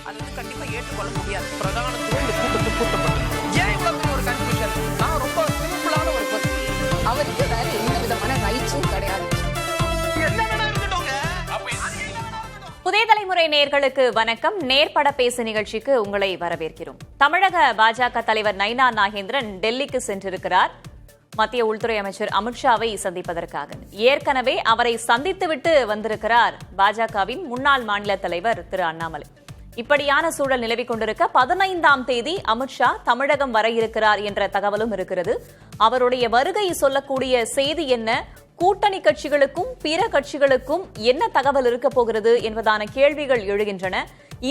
அது கண்டிப்பா ஏற்றுக்கொள்ள முடியாது. பிரதானத்துவம் இந்த கூட்டத்தில் கூட்டப்பட்டது. ஏன் இவ்வளவு பெரிய ஒரு கன்ஃபியூஷன்? நான் ரொம்ப சிம்பிளான ஒரு பர்சன். அவருக்கு வேற எந்த விதமான ரைட்ஸும் கிடையாது. என்ன வேணா இருக்கட்டும்ங்க. புதிய தலைமுறை நேயர்களுக்கு வணக்கம். நேர்பட பேசு நிகழ்ச்சிக்கு உங்களை வரவேற்கிறோம். தமிழக பாஜக தலைவர் நயினா நாகேந்திரன் டெல்லிக்கு சென்றிருக்கிறார். மத்திய உள்துறை அமைச்சர் அமித்ஷாவை சந்திப்பதற்காக ஏற்கனவே அவரை சந்தித்துவிட்டு வந்திருக்கிறார் பாஜகவின் முன்னாள் மாநில தலைவர் திரு அண்ணாமலை. இப்படியான சூழல் நிலவிக் கொண்டிருக்க 15ஆம் தேதி அமித்ஷா தமிழகம் வர இருக்கிறார் என்ற தகவலும் இருக்கிறது. அவருடைய வருகை சொல்லக்கூடிய செய்தி என்ன? கூட்டணி கட்சிகளுக்கும் பிற கட்சிகளுக்கும் என்ன தகவல் இருக்க போகிறது என்பதான கேள்விகள் எழுகின்றன.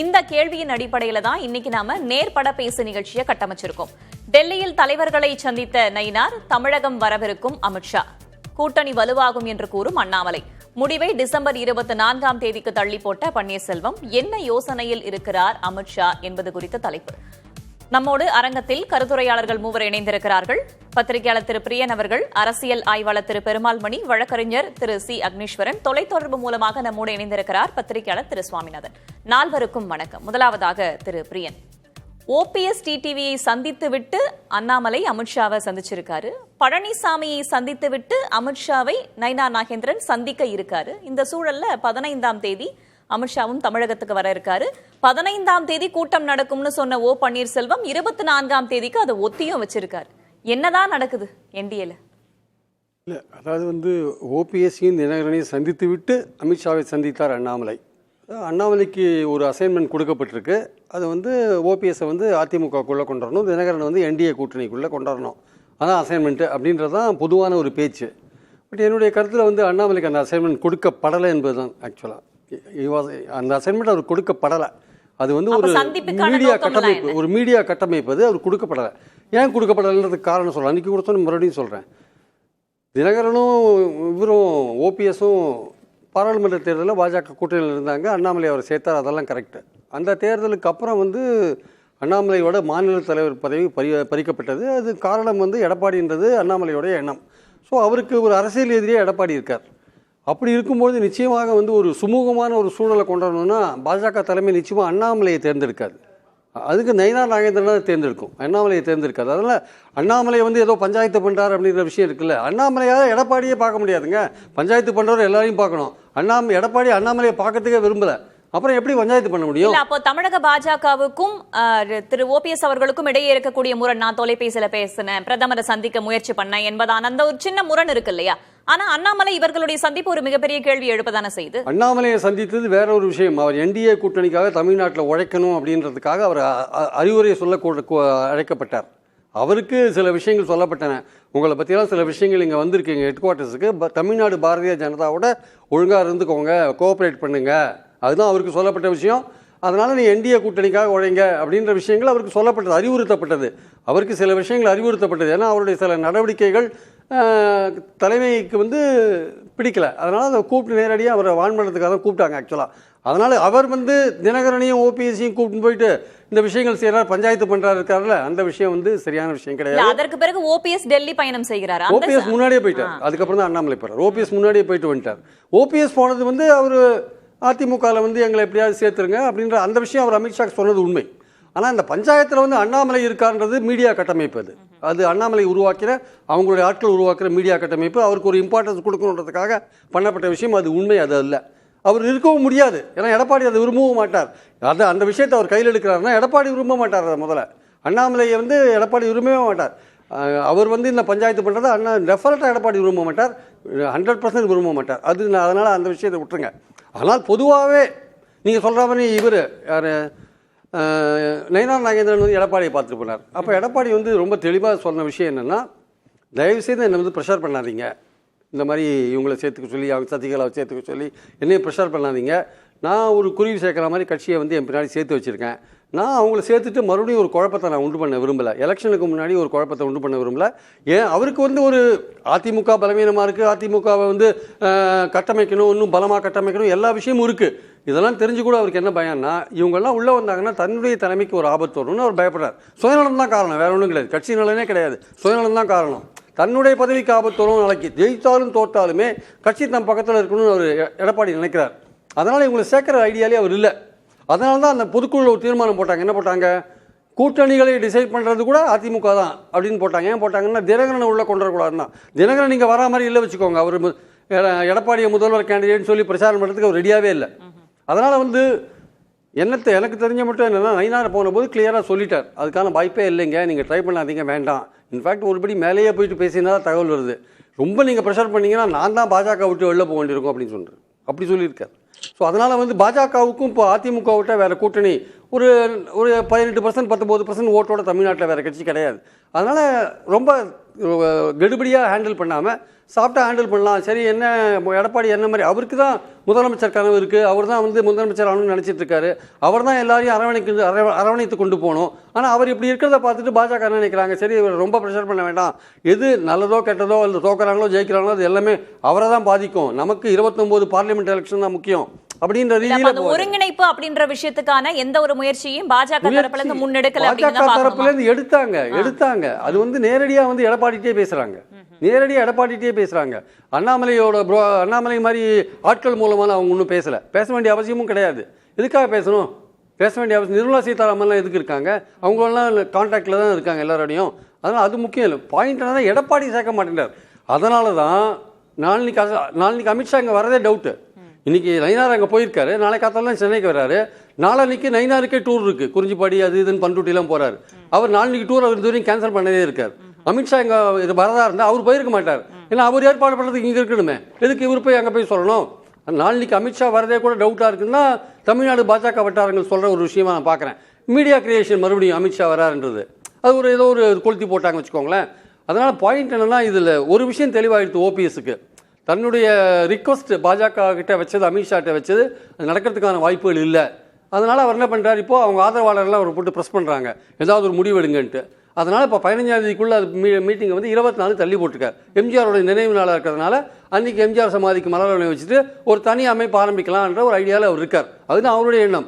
இந்த கேள்வியின் அடிப்படையில தான் இன்னைக்கு நாம நேர்பட பேசு நிகழ்ச்சியை கட்டமைச்சிருக்கோம். டெல்லியில் தலைவர்களை சந்தித்த நயினார், தமிழகம் வரவிருக்கும் அமித்ஷா, கூட்டணி வலுவாகும் என்று கூறும் அண்ணாமலை, முடிவை டிசம்பர் 24ஆம் தேதிக்கு தள்ளி போட்ட பன்னீர்செல்வம், என்ன யோசனையில் இருக்கிறார் அமித்ஷா என்பது குறித்த தலைப்பு. நம்மோடு அரங்கத்தில் கருத்துரையாளர்கள் மூவர் இணைந்திருக்கிறார்கள். பத்திரிகையாளர் திரு பிரியன் அவர்கள், அரசியல் ஆய்வாளர் திரு பெருமாள்மணி, வழக்கறிஞர் திரு சி அக்னீஸ்வரன், தொலைத்தொடர்பு மூலமாக நம்மோடு இணைந்திருக்கிறார் பத்திரிகையாளர் திரு சுவாமிநாதன். நால்வருக்கும் வணக்கம். முதலாவதாக திரு பிரியன், ஓபிஎஸ் டிடிவியை சந்தித்துவிட்டு அண்ணாமலை அமித்ஷாவை சந்திச்சிருக்காரு. பழனிசாமியை சந்தித்துவிட்டு அமித்ஷாவை நயினா நாகேந்திரன் சந்திக்க இருக்காரு. இந்த சூழல்ல 15ஆம் தேதி அமித்ஷாவும் தமிழகத்துக்கு வர இருக்காரு. 15ஆம் தேதி கூட்டம் நடக்கும்னு சொன்ன ஓ பன்னீர்செல்வம் 24ஆம் தேதிக்கு அதை ஒத்தியும் வச்சிருக்காரு. என்னதான் நடக்குது என்டிஏல? இல்லை, அதாவது ஓபிஎஸ்சியும் தினகரனையும் சந்தித்து விட்டு அமித்ஷாவை சந்தித்தார் அண்ணாமலை. அண்ணாமலைக்கு ஒரு அசைன்மெண்ட் கொடுக்கப்பட்டிருக்கு. அது ஓபிஎஸ்ஸை அதிமுகக்குள்ளே கொண்டு வரணும், தினகரனை என்டிஏ கூட்டணிக்குள்ளே கொண்டு வரணும். அதான் அசைன்மெண்ட்டு அப்படின்றது தான் பொதுவான ஒரு பேச்சு. பட் என்னுடைய கருத்தில் அண்ணாமலைக்கு அந்த அசைன்மெண்ட் கொடுக்கப்படலை என்பது தான். ஆக்சுவலாக அந்த அசைன்மெண்ட் அவர் கொடுக்கப்படலை. அது ஒரு மீடியா கட்டமைப்பு, ஒரு மீடியா கட்டமைப்பு. அது அவர் கொடுக்கப்படலை. ஏன் கொடுக்கப்படலைன்றதுக்கு காரணம் சொல்கிறேன். அன்றைக்கி கூட சொன்ன, மறுபடியும் சொல்கிறேன். தினகரனும் இவரும் ஓபிஎஸும் பாராளுமன்ற தேர்தலில் பாஜக கூட்டணியில் இருந்தாங்க. அண்ணாமலை அவர் சேர்த்தார், அதெல்லாம் கரெக்டு. அந்த தேர்தலுக்கு அப்புறம் அண்ணாமலையோட மாநில தலைவர் பதவி பறிக்கப்பட்டது. அது காரணம் எடப்பாடின்றது அண்ணாமலையோட எண்ணம். ஸோ அவருக்கு ஒரு அரசியல் எதிரியே எடப்பாடி இருக்கார். அப்படி இருக்கும்போது நிச்சயமாக ஒரு சுமூகமான ஒரு சூழலை கொண்டு வரணும்னா பாஜக தலைமை நிச்சயமாக அண்ணாமலையை தேர்ந்தெடுக்காது. அதுக்கு நயினா நாகேந்திரன் தான் தேர்ந்தெடுக்கும், அண்ணாமலையை தேர்ந்தெடுக்காது. அதனால் அண்ணாமலை ஏதோ பஞ்சாயத்து பண்ணுறார் அப்படிங்கிற விஷயம் இருக்குல்ல. அண்ணாமலையாக எடப்பாடியே பார்க்க முடியாதுங்க. பஞ்சாயத்து பண்ணுறவர் எல்லாரையும் பார்க்கணும். எடப்பாடி அண்ணாமலையை பார்க்கறதுக்கே விரும்பலை. அப்புறம் எப்படி பஞ்சாயத்து பண்ண முடியும்? அப்போ தமிழக பாஜகவுக்கும் திரு ஓபிஎஸ் அவர்களுக்கும் இடையே இருக்கக்கூடிய முரண், நான் தொலைபேசியில பேசினேன், பிரதமரை சந்திக்க முயற்சி பண்ணேன் என்பதான அந்த ஒரு சின்ன முரண் இருக்கு இல்லையா? ஆனா அண்ணாமலை இவர்களுடைய சந்திப்பு ஒரு மிகப்பெரிய கேள்வி எழுப்பதான செய்து. அண்ணாமலையை சந்தித்தது வேற ஒரு விஷயம். அவர் என்டிஏ கூட்டணிக்காக தமிழ்நாட்டில் உழைக்கணும் அப்படின்றதுக்காக அவர் அறிவுரை சொல்ல அழைக்கப்பட்டார். அவருக்கு சில விஷயங்கள் சொல்லப்பட்டன. உங்களை பற்றியெல்லாம் சில விஷயங்கள் இங்கே வந்திருக்கீங்க ஹெட் குவார்ட்டர்ஸுக்கு, தமிழ்நாடு பாரதிய ஜனதாவோட ஒழுங்காக இருந்துக்கோங்க, கோஆப்ரேட் பண்ணுங்க, அதுதான் அவருக்கு சொல்லப்பட்ட விஷயம். அதனால் நீ என்டிஏ கூட்டணிக்காக உழைங்க அப்படின்ற விஷயங்கள் அவருக்கு சொல்லப்பட்டது, அறிவுறுத்தப்பட்டது. அவருக்கு சில விஷயங்கள் அறிவுறுத்தப்பட்டது. ஏன்னா அவருடைய சில நடவடிக்கைகள் தலைமைக்கு பிடிக்கலை. அதனால் அதை கூப்பிட்டு நேரடியாக அவரை வான்மண்டலத்துக்காக தான் கூப்பிட்டாங்க ஆக்சுவலாக. அதனால் அவர் தினகரனையும் ஓபிஎஸ்சியும் கூப்பிட்டு போயிட்டு இந்த விஷயங்கள் செய்யறாரு, பஞ்சாயத்து பண்றாரு இருக்காருல்ல, அந்த விஷயம் சரியான விஷயம் கிடையாது. அதற்கு பிறகு ஓபிஎஸ் டெல்லி பயணம் செய்கிறார். ஓபிஎஸ் முன்னாடியே போயிட்டார். அதுக்கப்புறம் தான் அண்ணாமலை போறார். ஓபிஎஸ் முன்னாடியே போயிட்டு வந்துட்டார். ஓபிஎஸ் போனது அவர் அதிமுகவில் எங்களை எப்படியாவது சேர்த்துருங்க அப்படின்ற அந்த விஷயம் அவர் அமித்ஷா சொன்னது உண்மை. ஆனால் இந்த பஞ்சாயத்தில் அண்ணாமலை இருக்கான்றது மீடியா கட்டமைப்பு. அது அண்ணாமலை உருவாக்கிற, அவங்களுடைய ஆட்கள் உருவாக்குற மீடியா கட்டமைப்பு. அவருக்கு ஒரு இம்பார்ட்டன்ஸ் கொடுக்கணுன்றதுக்காக பண்ணப்பட்ட விஷயம். அது உண்மை, அது அல்ல. அவர் இருக்கவும் முடியாது. ஏன்னா எடப்பாடி அதை விரும்பவும் மாட்டார். அந்த விஷயத்தை அவர் கையில் எடுக்கிறாருன்னா எடப்பாடி விரும்ப மாட்டார். அதை முதல்ல அண்ணாமலையை எடப்பாடி விரும்பவே மாட்டார். அவர் இந்த பஞ்சாயத்து பண்ணுறதை டெஃபரட்டாக எடப்பாடி விரும்ப மாட்டார், 100% விரும்ப மாட்டார். அதனால் அந்த விஷயத்தை விட்டுருங்க. ஆனால் பொதுவாகவே நீங்கள் சொல்கிற மாதிரி இவர் யார், நயினா நாகேந்திரன் எடப்பாடியை பார்த்துட்டு போனார். அப்போ எடப்பாடி ரொம்ப தெளிவாக சொன்ன விஷயம் என்னென்னா, தயவுசெய்து என்னை ப்ரெஷர் பண்ணாதீங்க, இந்த மாதிரி இவங்களை சேர்த்துக்க சொல்லி, அவங்க சசிகலாவை சேர்த்துக்க சொல்லி என்னையும் ப்ரெஷர் பண்ணாதீங்க. நான் ஒரு குருவி சேர்க்குற மாதிரி கட்சியை என் பின்னாடி சேர்த்து வச்சுருக்கேன். நான் அவங்கள சேர்த்துட்டு மறுபடியும் ஒரு குழப்பத்தை நான் உண்டு பண்ண விரும்பலை. எலெக்ஷனுக்கு முன்னாடி ஒரு குழப்பத்தை உண்டு பண்ண விரும்பலை. ஏன் அவருக்கு ஒரு அதிமுக பலவீனமாக இருக்குது, அதிமுகவை கட்டமைக்கணும், இன்னும் பலமாக கட்டமைக்கணும், எல்லா விஷயமும் இருக்குது. இதெல்லாம் தெரிஞ்சு கூட அவருக்கு என்ன பயம்னா, இவங்கெல்லாம் உள்ளே வந்தாங்கன்னா தன்னுடைய தலைமைக்கு ஒரு ஆபத்து வரும்னு அவர் பயப்படுறார். சுயநலம் தான் காரணம், வேற ஒன்றும் கிடையாது. கட்சி நலனே கிடையாது, சுயநலம் தான் காரணம். தன்னுடைய பதவிக்கு ஆபத்து வரும், நாளைக்கு ஜெயித்தாலும் தோற்றாலுமே கட்சி தம் பக்கத்தில் இருக்கணும்னு அவர் எடப்பாடி நினைக்கிறார். அதனால் இவங்களை சேர்க்குற ஐடியாலே அவர் இல்லை. அதனால தான் அந்த பொதுக்குழுவில் ஒரு தீர்மானம் போட்டாங்க. என்ன போட்டாங்க? கூட்டணிகளை டிசைட் பண்ணுறது கூட அதிமுக தான் அப்படின்னு போட்டாங்க. ஏன் போட்டாங்கன்னா தினகரனை உள்ளே கொண்டு வரக்கூடாதுன்னா. தினகரன் நீங்கள் வரா மாதிரி இல்லை வச்சுக்கோங்க. அவர் எடப்பாடியை முதல்வர் கேண்டிடேட்னு சொல்லி பிரச்சாரம் பண்ணுறதுக்கு அவர் ரெடியாகவே இல்லை. அதனால் வந்து எனக்கு தெரிஞ்ச மட்டும் என்னென்னா, நயினார் போன போது கிளியராக சொல்லிட்டார், அதுக்கான வாய்ப்பே இல்லைங்க, நீங்கள் ட்ரை பண்ணாதீங்க, வேண்டாம். இன்ஃபேக்ட் ஒருபடி மேலேயே போயிட்டு பேசினா தகவல் வருது, ரொம்ப நீங்கள் ப்ரெஷர் பண்ணிங்கன்னா நான் தான் பாஜக விட்டு வெளில போக வேண்டியிருக்கும் அப்படின்னு சொல்கிறார். அப்படி சொல்லியிருக்கார். ஸோ அதனால் வந்து பாஜகவுக்கும் இப்போ அதிமுக விட்ட வேறு கூட்டணி ஒரு 18% 19% ஓட்டோட தமிழ்நாட்டில் வேறு கட்சி கிடையாது. அதனால் ரொம்ப கெடுபடியாக ஹேண்டில் பண்ணாமல் சாஃப்டாக ஹேண்டில் பண்ணலாம். சரி, என்ன எடப்பாடி என்ன மாதிரி அவருக்கு தான் முதலமைச்சர் கனவு இருக்குது, அவர் தான் வந்து முதலமைச்சர் ஆகணும்னு நினச்சிட்டு இருக்காரு, அவர் தான் எல்லாரையும் அரவணைத்து கொண்டு போகணும். ஆனால் அவர் இப்படி இருக்கிறத பார்த்துட்டு பாஜக என்ன நினைக்கிறாங்க, சரி இவர் ரொம்ப ப்ரெஷர் பண்ண வேண்டாம், எது நல்லதோ கெட்டதோ இல்லை தோக்குறாங்களோ ஜெயிக்கிறாங்களோ அது எல்லாமே அவரை தான் பாதிக்கும், நமக்கு 29 பார்லிமெண்ட் எலெக்ஷன் தான் முக்கியம் அப்படின்ற ரீதியில் ஒருங்கிணைப்பு அப்படின்ற விஷயத்துக்கான எந்த ஒரு முயற்சியும் பாஜக தரப்புல இருந்து முன்னெடுக்கல. பாஜக தரப்புல இருந்து எடுத்தாங்க. அது வந்து நேரடியா வந்து எடப்பாடிட்டே பேசுறாங்க. அண்ணாமலை மாதிரி ஆட்கள் மூலமான அவங்க ஒன்றும் பேச வேண்டிய அவசியமும் கிடையாது. எதுக்காக பேசணும்? பேச வேண்டிய அவசியம் நிர்மலா சீதாராமன்லாம் எதுக்கு இருக்காங்க? அவங்களெல்லாம் கான்டாக்டில் தான் இருக்காங்க எல்லாரோடையும். அதனால் அது முக்கியம் இல்லை. பாயிண்ட் என்னன்னா எடப்பாடி சேர்க்க மாட்டேங்கிறார். அதனால தான் நாளைக்கு அமித்ஷா இங்கே வரதே டவுட்டு. இன்னைக்கு நயினார் அங்கே போயிருக்காரு, நாளை காத்தாலாம் சென்னைக்கு வர்றாரு. நாளைக்கு நயினாருக்கே டூர் இருக்குது, குறிஞ்சிப்பாடி அது இதுன்னு பண்ருட்டிலாம் போகிறாரு. அவர் நாளைக்கு டூர் அவர் இதுவரையும் கேன்சல் பண்ணதே இருக்கார். அமித்ஷா இங்கே இது வரதா இருந்தால் அவர் போயிருக்க மாட்டார். ஏன்னா அவர் ஏற்பாடு பண்ணுறதுக்கு இங்கே இருக்கணுமே, எதுக்கு இவர் போய் அங்கே போய் சொல்லணும்? நாளைக்கு அமித்ஷா வரதே கூட டவுட்டாக இருக்குன்னா தமிழ்நாடு பாஜக வட்டாரங்கள் சொல்கிற ஒரு விஷயமா நான் பார்க்குறேன். மீடியா கிரியேஷன் மறுபடியும் அமித்ஷா வராருன்றது அது ஏதோ ஒரு கொளுத்தி போட்டாங்க வச்சுக்கோங்களேன். அதனால் பாயிண்ட் என்னென்னா, இதில் ஒரு விஷயம் தெளிவாகிடுது. ஓபிஎஸ்க்கு தன்னுடைய ரிக்வஸ்ட் பாஜக கிட்ட வச்சது, அமித்ஷாட்ட வச்சது, அது நடக்கிறதுக்கான வாய்ப்புகள் இல்லை. அதனால் அவர் என்ன பண்ணுறாரு, இப்போது அவங்க ஆதரவாளர்லாம் அவர் போட்டு ப்ரெஸ் பண்ணுறாங்க ஏதாவது ஒரு முடிவு எடுங்கன்ட்டு. அதனால் இப்போ 15ஆம் தேதிக்குள்ளே அது மீட்டிங்கை வந்து 24 தள்ளி போட்டிருக்கார். எம்ஜிஆரோட நினைவு நாளாக இருக்கிறதுனால அன்றைக்கி எம்ஜிஆர் சமாதிக்கு மலர்வளை வச்சுட்டு ஒரு தனி அமைப்பு ஆரம்பிக்கலான்ற ஒரு ஐடியாவில் அவர் இருக்கார். அதுதான் அவருடைய எண்ணம்.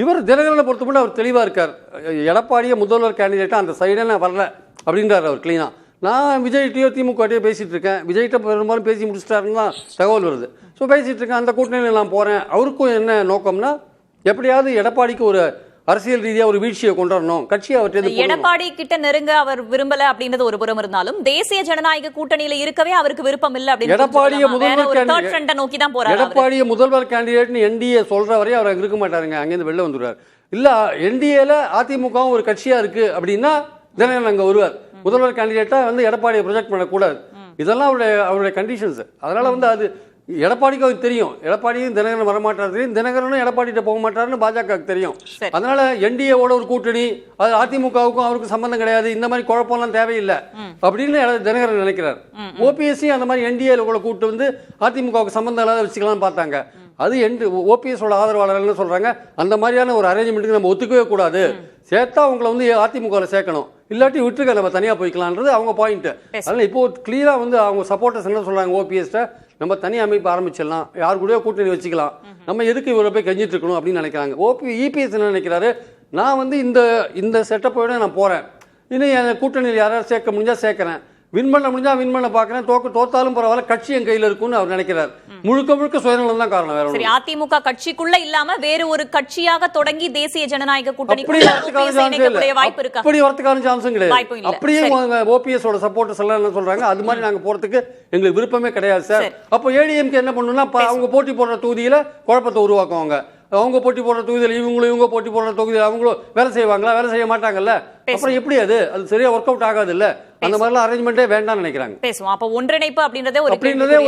இவர் தினகரனை பொறுத்த மட்டும் அவர் தெளிவாக இருக்கார். எடப்பாடியை முதல்வர் கேண்டிடேட்டாக அந்த சைடே நான் வரல அப்படின்றார் அவர் கிளீனாக. நான் விஜய்கிட்டையோ திமுகட்டையோ பேசிகிட்டு இருக்கேன், விஜய்கிட்ட பெரும்பாலும் பேசி முடிச்சிட்டாருன்னு தான் தகவல் வருது. ஸோ பேசிகிட்டு இருக்கேன், அந்த கூட்டணியில் நான் போகிறேன். அவருக்கும் என்ன நோக்கம்னா, எப்படியாவது எடப்பாடிக்கு ஒரு அரசியல் ரீதியாக ஒரு வீழ்ச்சியை கொண்டு வரணும், கட்சியை அவர் எடப்பாடி கிட்ட நெருங்க அவர் விரும்பல அப்படின்றது ஒரு புறம் இருந்தாலும், தேசிய ஜனநாயக கூட்டணியில இருக்கவே அவருக்கு விருப்பம் இல்லை அப்படின்னு எடப்பாடியை முதல்வர் கேண்டிடேட்னு என்டிஏ சொல்ற வரையும் அவர் இருக்க மாட்டாருங்க, அங்கேருந்து வெளில வந்துடுவார். இல்ல என்டிஏல அதிமுகவும் ஒரு கட்சியா இருக்கு அப்படின்னா தினகரன் அங்க வருவார். முதல்வர் கேண்டிடேட்டா வந்து எடப்பாடியை ப்ரொஜெக்ட் பண்ணக்கூடாது. இதெல்லாம் அவருடைய கண்டிஷன்ஸ். அதனால வந்து அது எடப்பாடிக்கு அவருக்கு தெரியும், எடப்பாடியும் தினகரன் வரமாட்டாரு தெரியும், தினகரனும் எடப்பாடிகிட்ட போக மாட்டாருன்னு பாஜகவுக்கு தெரியும். அதனால என்டிஏவோட ஒரு கூட்டணி, அது அதிமுகவுக்கும் அவருக்கு சம்பந்தம் கிடையாது, இந்த மாதிரி குழப்பம்லாம் தேவையில்லை அப்படின்னு தினகரன் நினைக்கிறார். ஓபிஎஸ்சி அந்த மாதிரி என்டிஏல கூட கூட்டு வந்து அதிமுகவுக்கு சம்பந்தம் இல்லாத வச்சுக்கலாம்னு பார்த்தாங்க. அது ஓபிஎஸோட ஆதரவாளர்கள் சொல்றாங்க, அந்த மாதிரியான ஒரு அரேஞ்ச்மெண்ட்டுக்கு நம்ம ஒத்துக்கவே கூடாது, சேர்த்தா அவங்களை வந்து அதிமுகவில் சேர்க்கணும், இல்லாட்டி விட்டுருக்க நம்ம தனியாக போய்க்கலான்றது அவங்க பாயிண்ட். அதனால இப்போ கிளியராக வந்து அவங்க சப்போர்ட்டர்ஸ் என்ன சொல்றாங்க, ஓபிஎஸ்ட நம்ம தனி அமைப்பு ஆரம்பிச்சிடலாம், யாரு கூடயோ கூட்டணி வச்சுக்கலாம், நம்ம எதுக்கு இவரை போய் கெஞ்சிட்டு இருக்கணும் அப்படின்னு நினைக்கிறாங்க. இபிஎஸ் என்ன நினைக்கிறாரு, நான் வந்து இந்த செட்டப்போட நான் போறேன், இன்னும் என் கூட்டணியில் யாராவது சேர்க்க முடிஞ்சா சேர்க்கிறேன், வின் பண்ண முடிஞ்சா வின் பண்ண பார்க்குறேன், தோத்தாலும் பரவாயில்ல, கட்சி என் கையில் இருக்குன்னு அவர் நினைக்கிறார். முழுக்க சுயநலம் தான் காரணம், வேற ஒன்றும். அதிமுக கட்சிக்குள்ள இல்லாம வேறு ஒரு கட்சியாக தொடங்கி தேசிய ஜனநாயக கூட்டணி அப்படி வரதுக்கான சான்ஸும் கிடையாது. அப்படியே ஓபிஎஸோட சப்போர்ட்டர்ஸ் எல்லாம் என்ன சொல்றாங்க, அது மாதிரி நாங்க போறதுக்கு எங்களுக்கு விருப்பமே கிடையாது சார். அப்போ ஏடிஎம்கே என்ன பண்ணணும்னா, அவங்க போட்டி போடுற தொகுதியில குழப்பத்தை உருவாக்குவாங்க. அவங்க போட்டி போடுற தொகுதியில் இவங்க போட்டி போடுற தொகுதியில் அவங்களும் வேலை செய்வாங்களா? வேலை செய்ய மாட்டாங்கல்ல. அப்புறம் எப்படி அது சரியா ஒர்க் அவுட் ஆகாது இல்ல. அந்த மாதிரிலாம் அரேஞ்ச்மெண்டே வேண்டாம்னு நினைக்கிறாங்க. பேசுவோம். அப்ப ஒன்றிணைப்பு அப்படின்றதே ஒரு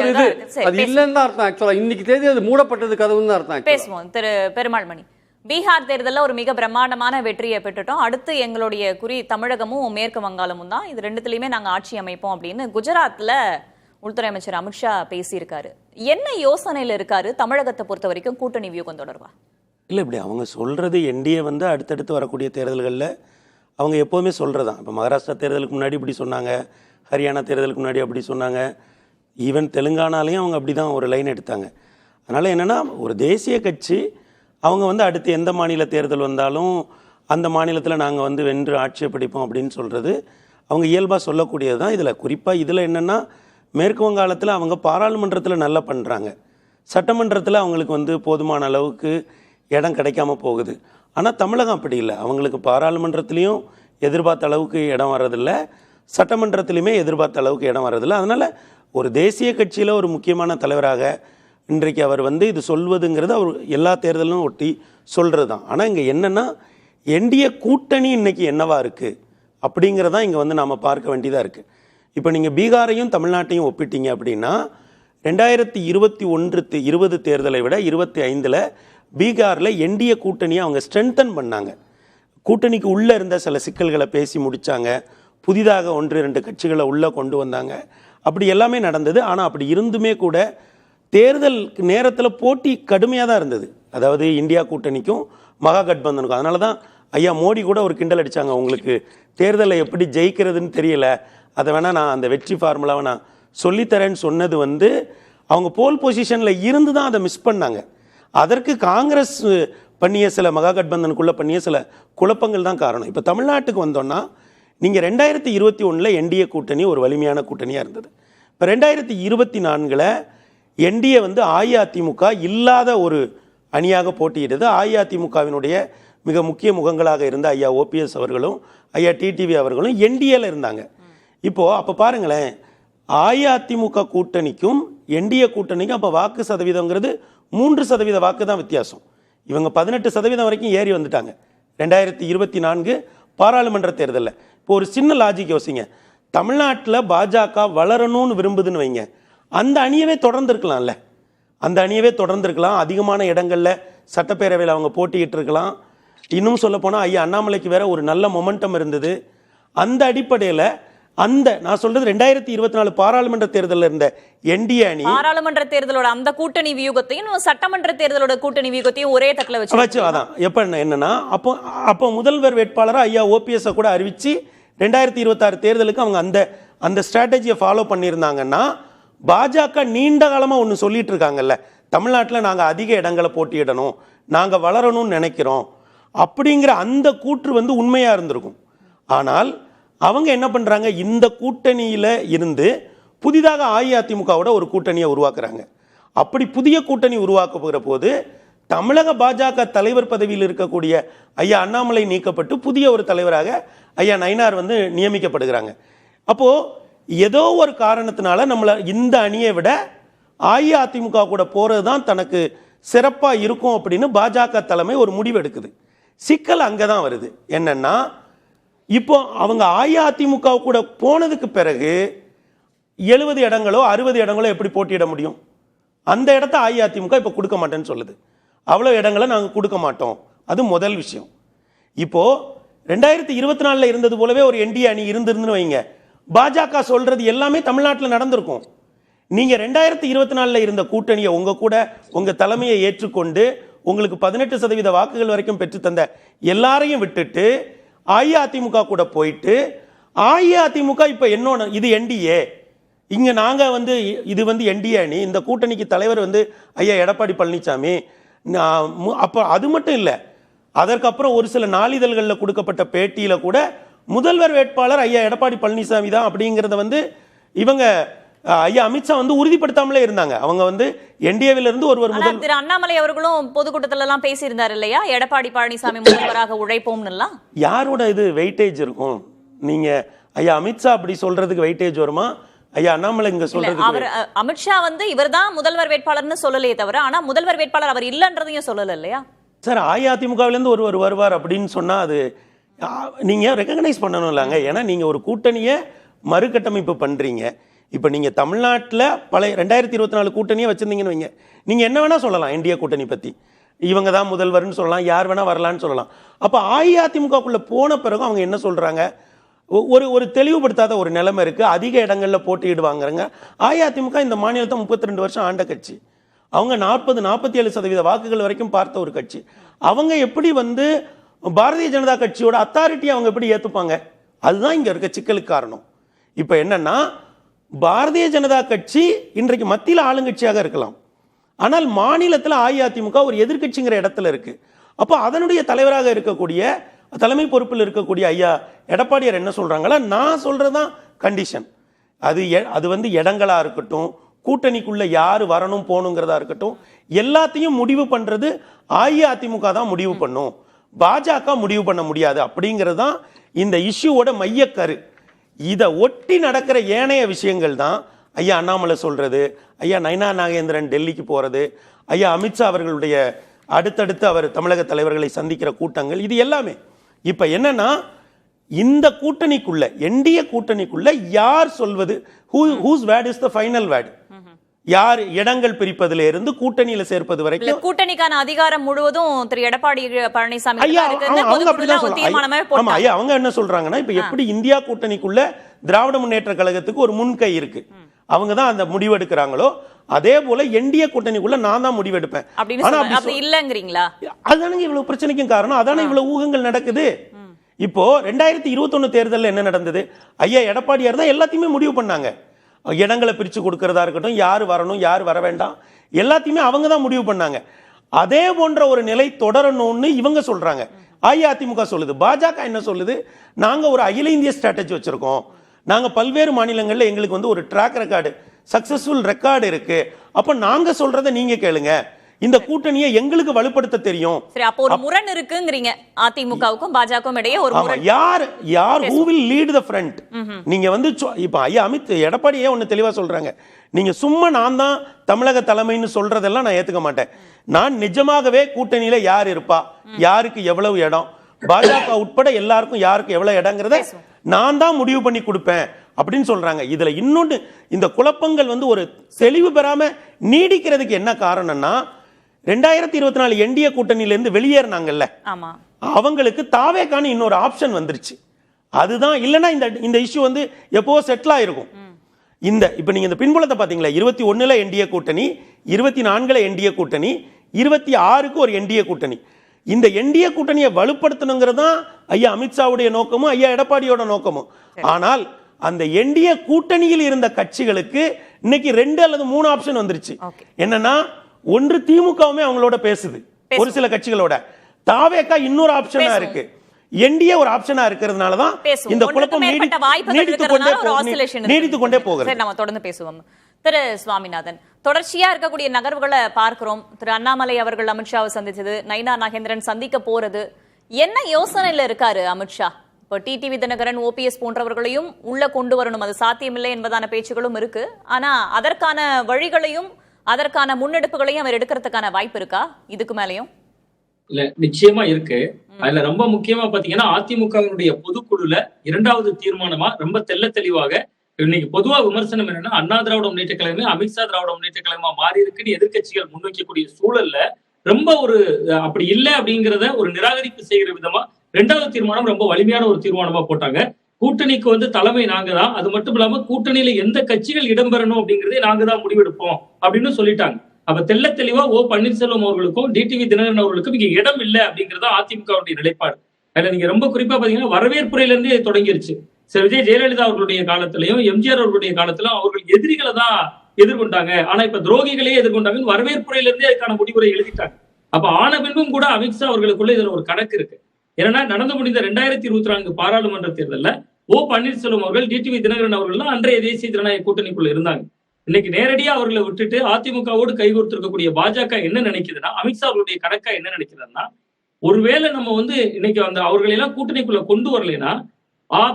இது அது இல்லன்னு தான் அர்த்தம். ஆக்சுவலா இன்னைக்கு தேதி அது மூடப்பட்டது கதவுன்னு தான் அர்த்தம். பேசுவோம். திரு பெருமாள் மணி, பீகார் தேர்தலில் ஒரு மிக பிரம்மாண்டமான வெற்றியை பெற்றுட்டோம். அடுத்து எங்களுடைய குறி தமிழகமும் மேற்கு வங்காளமும் தான். இது ரெண்டுத்திலயுமே நாங்க ஆட்சி அமைப்போம் அப்படின்னு குஜராத்ல உள்துறை அமைச்சர் அமித்ஷா பேசியிருக்காரு. என்ன யோசனையில் இருக்காரு தமிழகத்தை பொறுத்த வரைக்கும் கூட்டணி வியூகம் தொடர்பா? இல்லை, இப்படி அவங்க சொல்றது என்டிஏ வந்து அடுத்தடுத்து வரக்கூடிய தேர்தல்களில் அவங்க எப்போவுமே சொல்கிறதான். இப்போ மகாராஷ்டிரா தேர்தலுக்கு முன்னாடி இப்படி சொன்னாங்க, ஹரியானா தேர்தலுக்கு முன்னாடி அப்படி சொன்னாங்க, ஈவன் தெலுங்கானாலையும் அவங்க அப்படி தான் ஒரு லைன் எடுத்தாங்க. அதனால் என்னென்னா, ஒரு தேசிய கட்சி அவங்க வந்து அடுத்து எந்த மாநில தேர்தல் வந்தாலும் அந்த மாநிலத்தில் நாங்கள் வந்து வென்று ஆட்சியை பிடிப்போம் அப்படின்னு சொல்கிறது அவங்க இயல்பாக சொல்லக்கூடியது தான். இதில் குறிப்பாக இதில் என்னென்னா, மேற்கு வங்காளத்தில் அவங்க பாராளுமன்றத்தில் நல்லா பண்ணுறாங்க, சட்டமன்றத்தில் அவங்களுக்கு வந்து போதுமான அளவுக்கு இடம் கிடைக்காம போகுது. ஆனால் தமிழகம் அப்படி இல்லை. அவங்களுக்கு பாராளுமன்றத்திலையும் எதிர்பார்த்த அளவுக்கு இடம் வர்றதில்ல, சட்டமன்றத்திலையுமே எதிர்பார்த்த அளவுக்கு இடம் வர்றதில்ல. அதனால் ஒரு தேசிய கட்சியில் ஒரு முக்கியமான தலைவராக இன்றைக்கு அவர் இது சொல்வதுங்கிறது அவர் எல்லா தேர்தலும் ஒட்டி சொல்கிறது தான். ஆனால் இங்கே என்னென்னா என்டிஏ கூட்டணி இன்றைக்கி என்னவா இருக்குது அப்படிங்கிறதான் இங்கே நாம் பார்க்க வேண்டியதாக இருக்குது. இப்போ நீங்கள் பீகாரையும் தமிழ்நாட்டையும் ஒப்பிட்டீங்க அப்படின்னா 2021 தேர்தலை விட 25 பீகாரில் என்டிஏ கூட்டணியை அவங்க ஸ்ட்ரென்தன் பண்ணாங்க. கூட்டணிக்கு உள்ளே இருந்த சில சிக்கல்களை பேசி முடித்தாங்க. புதிதாக 1-2 கட்சிகளை உள்ளே கொண்டு வந்தாங்க. அப்படி எல்லாமே நடந்தது. ஆனால் அப்படி இருந்துமே கூட தேர்தல் நேரத்தில் போட்டி கடுமையாக தான் இருந்தது. அதாவது இந்தியா கூட்டணிக்கும் மகாகட்பந்தனுக்கும். அதனால தான் ஐயா மோடி கூட ஒரு கிண்டல் அடித்தாங்க, உங்களுக்கு தேர்தலை எப்படி ஜெயிக்கிறதுன்னு தெரியல, அதை வேணால் நான் அந்த வெற்றி ஃபார்முலாவை நான் சொல்லித்தரேன்னு சொன்னது அவங்க போல் பொசிஷனில் இருந்து தான் அதை மிஸ் பண்ணாங்க. அதற்கு காங்கிரஸ் பண்ணிய சில மகாகட்பந்தனுக்குள்ளே பண்ணிய சில குழப்பங்கள் தான் காரணம். இப்போ தமிழ்நாட்டுக்கு வந்தோன்னா நீங்கள் 2021 என்டிஏ கூட்டணி ஒரு வலிமையான கூட்டணியாக இருந்தது. இப்போ 2024 என்டிஏ அஇஅதிமுக இல்லாத ஒரு அணியாக போட்டியிட்டது. அஇஅதிமுகவினுடைய மிக முக்கிய முகங்களாக இருந்த ஐயா ஓபிஎஸ் அவர்களும் ஐயா டிடிவி அவர்களும் என்டிஏல இருந்தாங்க. அப்போ பாருங்களேன், அஇஅதிமுக கூட்டணிக்கும் என்டிஏ கூட்டணிக்கும் அப்போ வாக்கு சதவீதங்கிறது 3% வாக்கு தான் வித்தியாசம். இவங்க 18% வரைக்கும் ஏறி வந்துட்டாங்க 2024 பாராளுமன்ற தேர்தலில். இப்போ ஒரு சின்ன லாஜிக் யோசிங்க, தமிழ்நாட்டில் பாஜக வளரணும்னு விரும்புதுன்னு வைங்க, அந்த அணியவே தொடர்ந்து இருக்கலாம்ல, அந்த அணியவே தொடர்ந்து இருக்கலாம். அதிகமான இடங்களில் சட்டப்பேரவையில் அவங்க போட்டியிட்டு இருக்கலாம். இன்னும் சொல்ல போனால் ஐயா அண்ணாமலைக்கு வேற ஒரு நல்ல மொமெண்டம் இருந்தது. அந்த அடிப்படையில் நான் சொல்றது 2024 பாராளுமன்ற தேர்தலில் இருந்த என்டிஏ அணி பாராளுமன்ற தேர்தலோட அந்த கூட்டணி வியூகத்தையும் சட்டமன்ற தேர்தலோட கூட்டணி வியூகத்தையும் ஒரே தட்டில் வச்சு அதான் எப்ப என்னன்னா அப்போ முதல்வர் வேட்பாளராக ஐயா ஓபிஎஸ் கூட அறிவிச்சு 2026 தேர்தலுக்கு அவங்க அந்த ஸ்ட்ராட்டஜியை ஃபாலோ பண்ணியிருந்தாங்கன்னா, பாஜக நீண்ட காலமாக ஒன்று சொல்லிட்டு இருக்காங்கல்ல, தமிழ்நாட்டில் நாங்கள் அதிக இடங்களை போட்டியிடணும், நாங்கள் வளரணும்னு நினைக்கிறோம் அப்படிங்கிற அந்த கூற்று உண்மையாக இருந்திருக்கும். ஆனால் அவங்க என்ன பண்ணுறாங்க, இந்த கூட்டணியில் இருந்து புதிதாக அஇஅதிமுகவோட ஒரு கூட்டணியை உருவாக்குறாங்க. அப்படி புதிய கூட்டணி உருவாக்குகிற போது தமிழக பாஜக தலைவர் பதவியில் இருக்கக்கூடிய ஐயா அண்ணாமலை நீக்கப்பட்டு புதிய ஒரு தலைவராக ஐயா நயினார் நியமிக்கப்படுகிறாங்க. அப்போது ஏதோ ஒரு காரணத்தினால நம்மளை இந்த அணியை விட அஇஅதிமுக கூட போகிறது தான் தனக்கு சிறப்பாக இருக்கும் அப்படின்னு பாஜக தலைமை ஒரு முடிவு எடுக்குது. சிக்கல் அங்கே தான் வருது. என்னன்னா, இப்போ அவங்க அஇஅதிமுக கூட போனதுக்கு பிறகு 70 இடங்களோ 60 இடங்களோ எப்படி போட்டியிட முடியும்? அந்த இடத்த அஇஅதிமுக இப்போ கொடுக்க மாட்டேன்னு சொல்லுது. அவ்வளோ இடங்களை நாங்கள் கொடுக்க மாட்டோம். அது முதல் விஷயம். இப்போ 2024 இருந்தது போலவே ஒரு என்டிஏ அணி இருந்துன்னு வைங்க, பாஜக சொல்றது எல்லாமே தமிழ்நாட்டில் நடந்திருக்கும். நீங்க 2024 இருந்த கூட்டணியை உங்க கூட உங்க தலைமையை ஏற்றுக்கொண்டு உங்களுக்கு 18% வாக்குகள் வரைக்கும் பெற்று தந்த எல்லாரையும் விட்டுட்டு அஇஅதிமுக கூட போயிட்டு, அஇஅதிமுக இப்ப என்னோட இது என்டிஏ, இங்க நாங்க இது என்டிஏ அணி, இந்த கூட்டணிக்கு தலைவர் ஐயா எடப்பாடி பழனிசாமி. அப்போ அது மட்டும் இல்லை, அதற்கப்புறம் ஒரு சில நாளிதழ்களில் கொடுக்கப்பட்ட பேட்டியில கூட முதல்வர் வேட்பாளர் ஐயா எடப்பாடி பழனிசாமி தான் அப்படிங்கிறத இவங்க ஐயா அமித்ஷா உறுதிப்படுத்தாமலே இருந்தாங்க. அவங்க என்டிஏவில் இருந்து ஒருவர் முதல் திரு அண்ணாமலை அவர்களும் பொதுக்கூட்டத்துல எல்லாம் பேசியிருந்தார் இல்லையா, எடப்பாடி பழனிசாமி முதல்வராக உழைப்போம்னு எல்லாம். யாரோட இது வெயிட்டேஜ் இருக்கும்? நீங்க ஐயா அமித்ஷா அப்படி சொல்றதுக்கு வெயிட்டேஜ் வருமா? ஐயா அண்ணாமலை இங்க சொல்றது அவர் அமித்ஷா இவர்தான் முதல்வர் வேட்பாளர்னு சொல்லலையே தவிர, ஆனா முதல்வர் வேட்பாளர் அவர் இல்லன்றதையும் சொல்லல இல்லையா சார்? அஇஅதிமுகவிலேருந்து ஒருவர் வருவார் அப்படின்னு சொன்னா அது நீங்க ரெகக்னைஸ் பண்ணணும் இல்லைங்க. ஏன்னா நீங்க ஒரு கூட்டணியை மறுகட்டமைப்பு பண்றீங்க. இப்போ நீங்கள் தமிழ்நாட்டில் பழைய 2024 கூட்டணியை வச்சுருந்தீங்கன்னு வைங்க, நீங்கள் என்ன வேணால் சொல்லலாம் என்டிஏ கூட்டணி பற்றி, இவங்க தான் முதல்வர்னு சொல்லலாம், யார் வேணால் வரலான்னு சொல்லலாம். அப்போ அஇஅதிமுகக்குள்ளே போன பிறகு அவங்க என்ன சொல்கிறாங்க, ஒரு தெளிவுபடுத்தாத ஒரு நிலைமை இருக்குது. அதிக இடங்களில் போட்டியிடுவாங்கிறங்க. அஇஅதிமுக இந்த மாநிலத்தை 32 வருஷம் ஆண்ட கட்சி. அவங்க 40-47% வாக்குகள் வரைக்கும் பார்த்த ஒரு கட்சி. அவங்க எப்படி பாரதிய ஜனதா கட்சியோட அத்தாரிட்டியை அவங்க எப்படி ஏற்றுப்பாங்க? அதுதான் இங்கே இருக்க சிக்கலுக்கு காரணம். இப்போ என்னன்னா, பாரதிய ஜனதா கட்சி இன்றைக்கு மத்தியில் ஆளுங்கட்சியாக இருக்கலாம், ஆனால் மாநிலத்தில் அஇஅதிமுக ஒரு எதிர்கட்சிங்கிற இடத்துல இருக்கு. அப்போ அதனுடைய தலைவராக இருக்கக்கூடிய தலைமை பொறுப்பில் இருக்கக்கூடிய ஐயா எடப்பாடியார் என்ன சொல்றாங்களா, நான் சொல்றதுதான் கண்டிஷன். அது இடங்களா இருக்கட்டும், கூட்டணிக்குள்ள யாரு வரணும் போகணுங்கிறதா இருக்கட்டும், எல்லாத்தையும் முடிவு பண்றது அஇஅதிமுக தான் முடிவு பண்ணும், பாஜக முடிவு பண்ண முடியாது அப்படிங்கிறது தான் இந்த இஷ்யூவோட மையக்கரு. இதை ஒட்டி நடக்கிற ஏனைய விஷயங்கள் தான் ஐயா அண்ணாமலை சொல்றது, ஐயா நயினா நாகேந்திரன் டெல்லிக்கு போறது, ஐயா அமித்ஷா அவர்களுடைய அடுத்தடுத்து அவர் தமிழக தலைவர்களை சந்திக்கிற கூட்டங்கள், இது எல்லாமே. இப்ப என்னன்னா இந்த கூட்டணிக்குள்ள என்டிஏ கூட்டணிக்குள்ள யார் சொல்வது, whose word is the final word, யார் இடங்கள் பிரிப்பதில இருந்து கூட்டணியில சேர்ப்பது வரைக்கும் கூட்டணிக்கான அதிகாரம் முழுவதும் திரு எடப்பாடி பழனிசாமி ஐயா அவங்க என்ன சொல்றாங்கன்னா, இப்ப எப்படி இந்தியா கூட்டணிக்குள்ள திராவிட முன்னேற்ற கழகத்துக்கு ஒரு முன்கை இருக்கு, அவங்க தான் அந்த முடிவெடுக்கிறாங்களோ அதே போல என்டிஏ கூட்டணிக்குள்ள நான் தான் முடிவெடுப்பேன். இல்லங்கிறீங்களா? அதானங்க இவ்வளவு பிரச்சனைக்கும் காரணம், அதானே இவ்வளவு ஊகங்கள் நடக்குது. இப்போ 2021 தேர்தலில் என்ன நடந்தது, ஐயா எடப்பாடியார் தான் எல்லாத்தையுமே முடிவு பண்ணாங்க. இடங்களை பிரிச்சு கொடுக்கறதா இருக்கட்டும், யாரு வரணும் யாரு வர வேண்டாம், எல்லாத்தையுமே அவங்க தான் முடிவு பண்ணாங்க. அதே போன்ற ஒரு நிலை தொடரணும்னு இவங்க சொல்றாங்க, அஇஅதிமுக சொல்லுது. பாஜக என்ன சொல்லுது, நாங்க ஒரு அகில இந்திய ஸ்ட்ராட்டஜி வச்சிருக்கோம், நாங்க பல்வேறு மாநிலங்கள்ல எங்களுக்கு வந்து ஒரு ட்ராக் ரெக்கார்டு, சக்சஸ்ஃபுல் ரெக்கார்டு இருக்கு, அப்ப நாங்க சொல்றதை நீங்க கேளுங்க, இந்த கூட்டணியை எங்களுக்கு வலுப்படுத்த தெரியும். சரி, அப்போ ஒரு முரண் இருக்குங்கறீங்க அதிமுகவுக்கும் பாஜகவுக்கும் இடையே ஒரு முரண். யார் who will lead the front? நீங்க வந்து இப்ப ஐயா எடப்பாடியே ஒன்னு தெளிவா சொல்றாங்க, நீங்க சும்மா நான் தான் தமிழக தலைமைன்னு சொல்றதெல்லாம் நான் ஏத்துக்க மாட்டேன், நான் நிஜமாகவே கூட்டணியில யார் இருப்பா, யாருக்கு எவ்வளவு இடம், பாஜக உட்பட எல்லாருக்கும் யாருக்கு எவ்வளவு இடங்கிறத நான் தான் முடிவு பண்ணி கொடுப்பேன் அப்படின்னு சொல்றாங்க. இதுல இன்னொன்று, இந்த குழப்பங்கள் வந்து ஒரு தெளிவு பெறாம நீடிக்கிறதுக்கு என்ன காரணம்னா, 2024 என்டிஏ கூட்டணியில இருந்து வெளியேறினாங்கல்ல, அவங்களுக்கு தாவேக்கான இன்னொரு ஆப்ஷன் வந்துருச்சு. அதுதான் இல்லைன்னா இந்த இஷ்யூ வந்து எப்போ செட்டில் ஆயிருக்கும். இப்ப நீங்க இந்த பின்புலத்தை பாத்தீங்களா, 21 என்டிஏ கூட்டணி, 24 என்டிஏ கூட்டணி, 26 ஒரு என்டிஏ கூட்டணி. இந்த என்டிஏ கூட்டணியை வலுப்படுத்தணுங்கிறது தான் ஐயா அமித்ஷாவுடைய நோக்கமும் ஐயா எடப்பாடியோட நோக்கமும். ஆனால் அந்த என்டிஏ கூட்டணியில் இருந்த கட்சிகளுக்கு இன்னைக்கு 2 அல்லது 3 ஆப்ஷன் வந்துருச்சு. என்னன்னா, ஒன்று திமுகவுமே அவங்களோட பேசுது ஒரு சில கட்சிகளோட, தாவேக்கா இன்னொரு ஆப்ஷனா இருக்கு, என்டிஏ ஒரு ஆப்ஷனா இருக்கிறதுனால தான் இந்த குழப்பம் நீடித்து கொண்டே போகிறது. நம்ம தொடர்ந்து பேசுவோம். திரு சுவாமிநாதன், தொடர்ச்சியா இருக்கக்கூடிய நகர்வுகளை பார்க்கிறோம். திரு அண்ணாமலை அவர்கள் அமித்ஷாவை சந்திச்சது, நயினா நாகேந்திரன் சந்திக்க போறது, என்ன யோசனையில இருக்காரு அமித்ஷா? இப்போ டிடிவி தினகரன், ஓபிஎஸ் போன்றவர்களையும் உள்ள கொண்டு வரணும், அது சாத்தியமில்லை என்பதான பேச்சுகளும் இருக்கு. ஆனா அதற்கான வழிகளையும் அதற்கான முன்னெடுப்புகளையும் அவர் எடுக்கிறதுக்கான வாய்ப்பு இருக்கா இதுக்கு மேலையும்? இல்ல, நிச்சயமா இருக்கு. அதுல ரொம்ப முக்கியமா பாத்தீங்கன்னா, அதிமுகவினுடைய பொதுக்குழுல 2வது தீர்மானமா ரொம்ப தெள்ள தெளிவாக இன்னைக்கு பொதுவா விமர்சனம் என்னன்னா, அண்ணா திராவிட முன்னேற்ற கழகமே அமித்ஷா திராவிட முன்னேற்ற கழகமா மாறி இருக்குன்னு எதிர்கட்சிகள் முன்வைக்கக்கூடிய சூழல்ல ரொம்ப ஒரு அப்படி இல்லை அப்படிங்கிறத ஒரு நிராகரிப்பு செய்கிற விதமா 2வது தீர்மானம் ரொம்ப வலிமையான ஒரு தீர்மானமா போட்டாங்க. கூட்டணிக்கு வந்து தலைமை நாங்க தான், அது மட்டும் இல்லாம கூட்டணியில எந்த கட்சிகள் இடம்பெறணும் அப்படிங்கறதே நாங்க தான் முடிவெடுப்போம் அப்படின்னு சொல்லிட்டாங்க. அப்ப தெள்ள தெளிவா ஓ பன்னீர்செல்வம் அவர்களுக்கும் டிடிவி தினகரன் அவர்களுக்கும் இங்க இடம் இல்லை அப்படிங்கறத அதிமுகவுடைய நிலைப்பாடு. அதுல நீங்க ரொம்ப குறிப்பா பாத்தீங்கன்னா, வரவேற்புரையில இருந்தே தொடங்கிருச்சு. விஜய் ஜெயலலிதா அவர்களுடைய காலத்திலையும் எம்ஜிஆர் அவர்களுடைய காலத்திலும் அவர்கள் எதிரிகளை தான் எதிர்கொண்டாங்க, ஆனா இப்ப துரோகிகளே எதிர்கொண்டாங்கன்னு வரவேற்புரையில இருந்தே அதுக்கான முடிவுரை எழுதிட்டாங்க. அப்ப ஆன பின்பும் கூட அமித்ஷா அவர்களுக்குள்ள இதுல ஒரு கணக்கு இருக்கு. ஏன்னா நடந்து முடிந்த 2024 பாராளுமன்ற தேர்தலில் ஓ பன்னீர்செல்வம் அவர்கள், டிடிவி தினகரன் அவர்கள் அன்றைய தேசிய ஜனநாயக கூட்டணிக்குள்ள இருந்தாங்க. இன்னைக்கு நேரடியா அவர்களை விட்டுட்டு அதிமுகவோடு கைகோர்த்திருக்கக்கூடிய பாஜக என்ன நினைக்குதுன்னா, அமித்ஷா அவர்களுடைய கணக்கா என்ன நினைக்குதுன்னா, ஒருவேளை நம்ம வந்து இன்னைக்கு அந்த அவர்களை எல்லாம் கூட்டணிக்குள்ள கொண்டு வரலைன்னா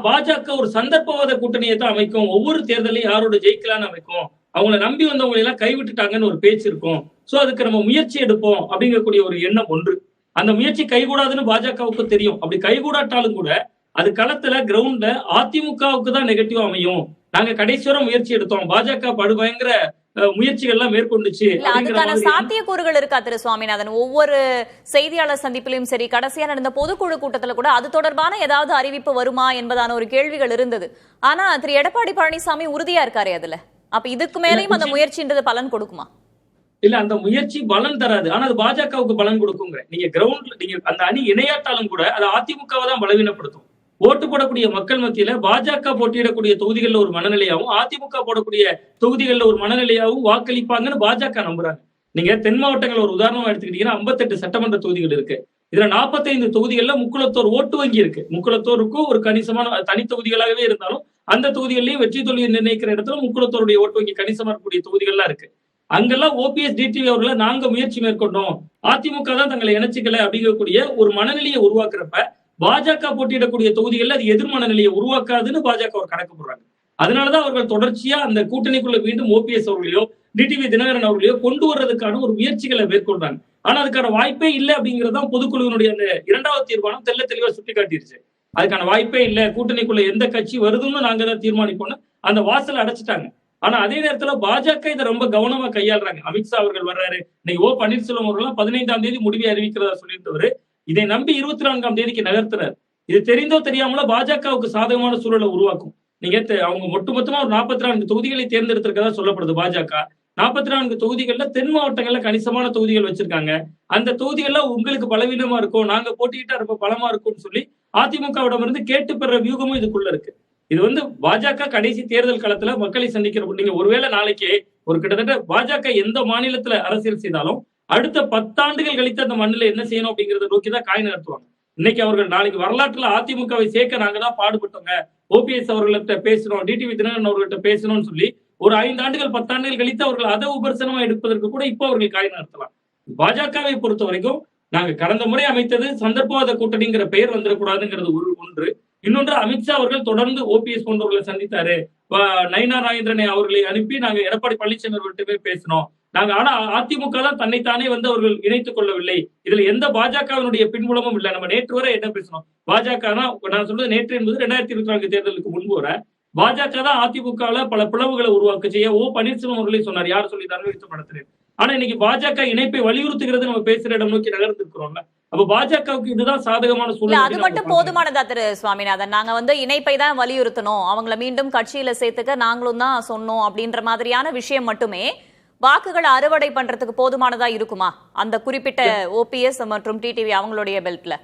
பாஜக ஒரு சந்தர்ப்பவாத கூட்டணியை தான் அமைக்கும், ஒவ்வொரு தேர்தலையும் யாரோட ஜெயிக்கலான்னு அமைக்கும், அவங்களை நம்பி வந்தவங்களை எல்லாம் கைவிட்டுட்டாங்கன்னு ஒரு பேச்சு இருக்கும். சோ அதுக்கு நம்ம முயற்சி எடுப்போம் அப்படிங்கக்கூடிய ஒரு எண்ணம் ஒன்று. அந்த முயற்சி கைகூடாதுன்னு பாஜகவுக்கு தெரியும். அப்படி கைகூடாட்டாலும் கூட அது களத்துல கிரவுண்ட்ல அதிமுகவுக்கு தான் நெகட்டிவா அமையும். நாங்க கடைசி வரை முயற்சி எடுத்தோம், பாஜக படுபயங்கர முயற்சிகள் எல்லாம் மேற்கொண்டுச்சு. அதுக்கான சாத்தியக்கூறுகள் இருக்கா திரு சுவாமிநாதன்? ஒவ்வொரு செய்தியாளர் சந்திப்பிலும் சரி, கடைசியா நடந்த பொதுக்குழு கூட்டத்துல கூட அது தொடர்பான ஏதாவது அறிவிப்பு வருமா என்பதான ஒரு கேள்விகள் இருந்தது. ஆனா திரு எடப்பாடி பழனிசாமி உறுதியா இருக்காரு அதுல. அப்ப இதுக்கு மேலேயும் அந்த முயற்சின்றது பலன் கொடுக்குமா? இல்ல, அந்த முயற்சி பலன் தராது, ஆனா அது பாஜகவுக்கு பலன் கொடுக்குங்க. நீங்க கிரவுண்ட்ல நீங்க அந்த அணி இணையாட்டாலும் கூட அது அதிமுகவை தான் பலவீனப்படுத்தும். ஓட்டு போடக்கூடிய மக்கள் மத்தியில பாஜக போட்டியிடக்கூடிய தொகுதிகளில் ஒரு மனநிலையாகவும் அதிமுக போடக்கூடிய தொகுதிகளில் ஒரு மனநிலையாகவும் வாக்களிப்பாங்கன்னு பாஜக நம்புறாங்க. நீங்க தென் மாவட்டங்கள் ஒரு உதாரணமா எடுத்துக்கிட்டீங்கன்னா 58 சட்டமன்ற தொகுதிகள் இருக்கு. இதுல 45 தொகுதிகள்ல முக்குளத்தோர் ஓட்டு வங்கி இருக்கு. முக்குளத்தோருக்கும் ஒரு கணிசமான தனி தொகுதிகளாகவே இருந்தாலும் அந்த தொகுதிகளையும் வெற்றி தோல்வியை நிர்ணயிக்கிற இடத்துல முக்குளத்தோருடைய ஓட்டு வங்கி கணிசமா இருக்கக்கூடிய தொகுதிகள்லாம் இருக்கு. அங்கெல்லாம் ஓபிஎஸ் டிடிவி அவர்களை நாங்க முயற்சி மேற்கொண்டோம், அதிமுக தான் தங்களை இணைச்சிக்கல அப்படிங்கக்கூடிய ஒரு மனநிலையை உருவாக்குறப்ப பாஜக போட்டியிடக்கூடிய தொகுதிகளில் அது எதிர் மனநிலையை உருவாக்காதுன்னு பாஜக ஒரு கணக்கு போடுறாங்க. அதனாலதான் அவர்கள் தொடர்ச்சியா அந்த கூட்டணிக்குள்ள மீண்டும் ஓபிஎஸ் அவர்களையோ டிடிவி தினகரன் அவர்களையோ கொண்டு வர்றதுக்கான ஒரு முயற்சிகளை மேற்கொள்றாங்க. ஆனா அதுக்கான வாய்ப்பே இல்லை அப்படிங்கறதான் பொதுக்குழுவினுடைய அந்த 2வது தீர்மானம் தெல்ல தெளிவா சுட்டி காட்டிருச்சு. அதுக்கான வாய்ப்பே இல்லை, கூட்டணிக்குள்ள எந்த கட்சி வருதுன்னு நாங்க தான் தீர்மானிப்போம்னு அந்த வாசலை அடைச்சிட்டாங்க. ஆனா அதே நேரத்துல பாஜக இதை ரொம்ப கவனமா கையாளுறாங்க. அமித்ஷா அவர்கள் வர்றாரு, இன்னைக்கு பன்னீர்செல்வம் அவர்கள் 15ஆம் தேதி முடிவை அறிவிக்கிறதா சொல்லியிருந்தவர் இதை நம்பி 24ஆம் தேதிக்கு நகர்த்துறாரு. இது தெரிந்தோ தெரியாமல பாஜகவுக்கு சாதகமான சூழலை உருவாக்கும். நீங்க அவங்க ஒட்டுமொத்தமா ஒரு 44 தொகுதிகளை தேர்ந்தெடுத்திருக்கதா சொல்லப்படுது பாஜக. 44 தொகுதிகள்ல தென் மாவட்டங்கள்ல கணிசமான தொகுதிகள் வச்சிருக்காங்க. அந்த தொகுதிகள்ல உங்களுக்கு பலவீனமா இருக்கும், நாங்க போட்டிக்கிட்டா ரொம்ப பலமா இருக்கும்னு சொல்லி அதிமுகவிடமிருந்து கேட்டு பெற வியூகமும் இதுக்குள்ள இருக்கு. இது பாஜக கடைசி தேர்தல் களத்துல மக்களை சந்திக்கிற, நீங்க ஒருவேளை நாளைக்கு ஒரு கிட்டத்தட்ட பாஜக எந்த மாநிலத்துல அரசியல் செய்தாலும் அடுத்த 10 ஆண்டுகள் கழித்து அந்த மண்ணில என்ன செய்யணும் அப்படிங்கறத நோக்கிதான் காய் நகர்த்துவாங்க. இன்னைக்கு அவர்கள் நாளைக்கு வரலாற்றுல அதிமுகவை சேர்க்க நாங்க தான் பாடுபட்டோங்க, ஓபிஎஸ் அவர்கள்ட்ட பேசணும், டிடிவி தினகரன் அவர்கள்ட்ட பேசணும்னு சொல்லி ஒரு 5 ஆண்டுகள் 10 ஆண்டுகள் கழித்து அவர்கள் அதை உபரிசனமா எடுப்பதற்கு கூட இப்போ அவர்கள் காய் நகர்த்தலாம். பாஜகவை பொறுத்த வரைக்கும் நாங்க கடந்த முறை அமைத்தது சந்தர்ப்பவாத கூட்டணிங்கிற பெயர் வந்துடக்கூடாதுங்கிறது ஒன்று. இன்னொன்று, அமித்ஷா அவர்கள் தொடர்ந்து ஓபிஎஸ் போன்றவர்களை சந்தித்தாரு, நயினா நாகேந்திரனை அவர்களை அனுப்பி நாங்க எடப்பாடி பழனிசாமி அவர்கள்ட்ட பேசணும் நாங்க. ஆனா அதிமுக தான் தன்னைத்தானே அவர்கள் இணைத்துக் கொள்ளவில்லை. இதுல எந்த பாஜகவினுடைய பின்புலமும் இல்லை. நம்ம நேற்று வரை என்ன பேசணும், பாஜக நான் சொல்றது நேற்று என்பது 2024 தேர்தலுக்கு முன்பு வர பாஜக தான் அதிமுகவில் பல பிளவுகளை உருவாக்க செய்ய பன்னீர்செல்வம் அவர்களே சொன்னார். யார் சொல்லிட்டாரு படத்தினர். ஆனா இன்னைக்கு பாஜக இணைப்பை வலியுறுத்துகிறது நம்ம பேசுற இடம் நோக்கி நகர்ந்துருக்கிறோம்ல. அப்ப பாஜகவுக்கு இதுதான் சாதகமான சூழ்நிலை. அது மட்டும் போதுமானதா திரு சுவாமிநாதன்? நாங்க இணைப்பை தான் வலியுறுத்தணும், அவங்கள மீண்டும் கட்சியில சேர்த்துக்க நாங்களும் தான் சொன்னோம் அப்படின்ற மாதிரியான விஷயம் மட்டுமே வாக்குகளை அறுவடை பண்றதுக்கு போதுமானதா இருக்குமா அந்த குறிப்பிட்ட ஓபிஎஸ் மற்றும் டிடிவி அவங்களுடைய பெல்ட்ல?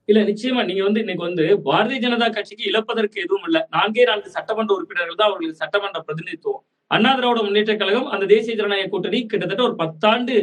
இல்ல, நிச்சயமா நீங்க இன்னைக்கு பாரதிய ஜனதா கட்சிக்கு இழப்பதற்கு எதுவும் இல்ல. 4 சட்டமன்ற உறுப்பினர்கள் தான் அவர்களுக்கு சட்டமன்ற பிரதிநிதித்துவம். அண்ணா திராவிட முன்னேற்ற கழகம் அந்த தேசிய ஜனநாயக கூட்டணி கிட்டத்தட்ட ஒரு 10 ஆண்டு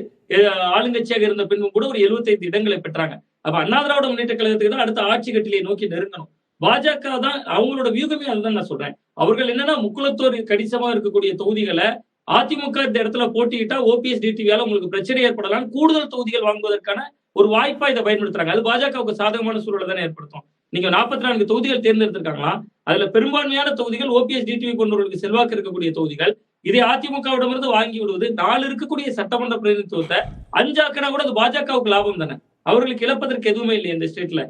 ஆளுங்கட்சியாக இருந்த பின்பும் கூட ஒரு 75 இடங்களை பெற்றாங்க. அப்ப அண்ணா திராவிட முன்னேற்ற கழகத்துக்கு தான் அடுத்த ஆட்சி கட்டிலையை நோக்கி நெருங்கணும். பாஜக தான் அவங்களோட வியூகமே அதுதான் நான் சொல்றேன். அவர்கள் என்னன்னா முக்குளத்தோர் கணிசமா இருக்கக்கூடிய தொகுதிகளை அதிமுக இந்த இடத்துல போட்டியிட்டா ஓபிஎஸ் டிடிவியால உங்களுக்கு பிரச்சனை ஏற்படலாம், கூடுதல் தொகுதிகள் வாங்குவதற்கான ஒரு வாய்ப்பா இதை பயன்படுத்துறாங்க. அது பாஜகவுக்கு சாதகமான சூழலை தானே ஏற்படுத்தும். நீங்க 44 தொகுதிகள் தேர்ந்தெடுத்திருக்காங்களா, அதுல பெரும்பான்மையான தொகுதிகள் ஓபிஎஸ் டிடிவி போன்றவர்களுக்கு செல்வாக்கு இருக்கக்கூடிய தொகுதிகள். இதை அதிமுகவிடமிருந்து வாங்கி விடுவது 4 இருக்கக்கூடிய சட்டமன்ற பிரதிநிதித்துவத்தை 5 ஆக்கினா கூட அது பாஜகவுக்கு லாபம் தானே. அவர்களுக்கு இழப்பதற்கு எதுவுமே இல்லை இந்த ஸ்டேட்ல.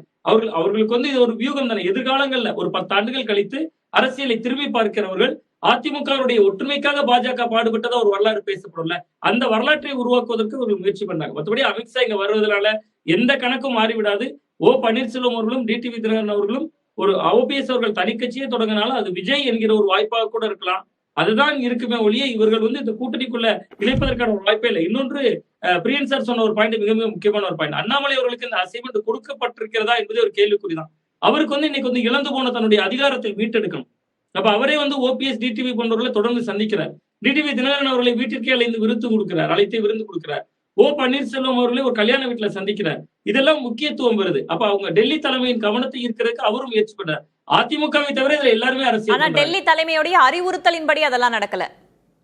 அவர்களுக்கு இது ஒரு வியூகம் தானே. எதிர்காலங்கள்ல ஒரு 10 ஆண்டுகள் கழித்து அரசியலை திரும்பி பார்க்கிறவர்கள் அதிமுகவுடைய ஒற்றுமைக்காக பாஜக பாடுபட்டதா ஒரு வரலாறு பேசப்படும்ல, அந்த வரலாற்றை உருவாக்குவதற்கு ஒரு முயற்சி பண்ணாங்க. மற்றபடி அமித்ஷா இங்க வருவதனால எந்த கணக்கும் மாறிவிடாது. பன்னீர்செல்வம் அவர்களும் டிடிவி தினகரன் அவர்களும் ஒரு ஓபிஎஸ் அவர்கள் தனி கட்சியே தொடங்கினாலும் அது விஜய் என்கிற ஒரு வாய்ப்பாக கூட இருக்கலாம். அதுதான் இருக்குமே ஒழிய இவர்கள் இந்த கூட்டணிக்குள்ள இணைப்பதற்கான ஒரு வாய்ப்பே இல்லை. இன்னொன்று, பிரியன் சார் சொன்ன ஒரு பாயிண்ட் மிக மிக முக்கியமான ஒரு பாயிண்ட். அண்ணாமலை அவர்களுக்கு இந்த அசைன்மெண்ட் கொடுக்கப்பட்டிருக்கிறதா என்பது ஒரு கேள்விக்குறிதான். அவருக்கு இன்னைக்கு இழந்து போன தன்னுடைய அதிகாரத்தை மீட்டெடுக்கணும். அப்ப அவரே ஓபிஎஸ் டிடிவி போன்றவர்களை தொடர்ந்து சந்திக்கிறார். டிடிவி தினகரன் அவர்களை வீட்டிற்கே அழைத்து விருந்து கொடுக்கிறார். பன்னீர்செல்வம் அவர்களை ஒரு கல்யாண வீட்டுல சந்திக்கிறார். இதெல்லாம் முக்கியத்துவம் வருது. அப்ப அவங்க டெல்லி தலைமையின் கவனத்தை ஈர்க்கிறதுக்கு அவரும் முயற்சி பண்றார். அதிமுகவை தவிர இதுல எல்லாருமே அரசியல். டெல்லி தலைமையுடைய அறிவுறுத்தலின்படி அதெல்லாம் நடக்கல.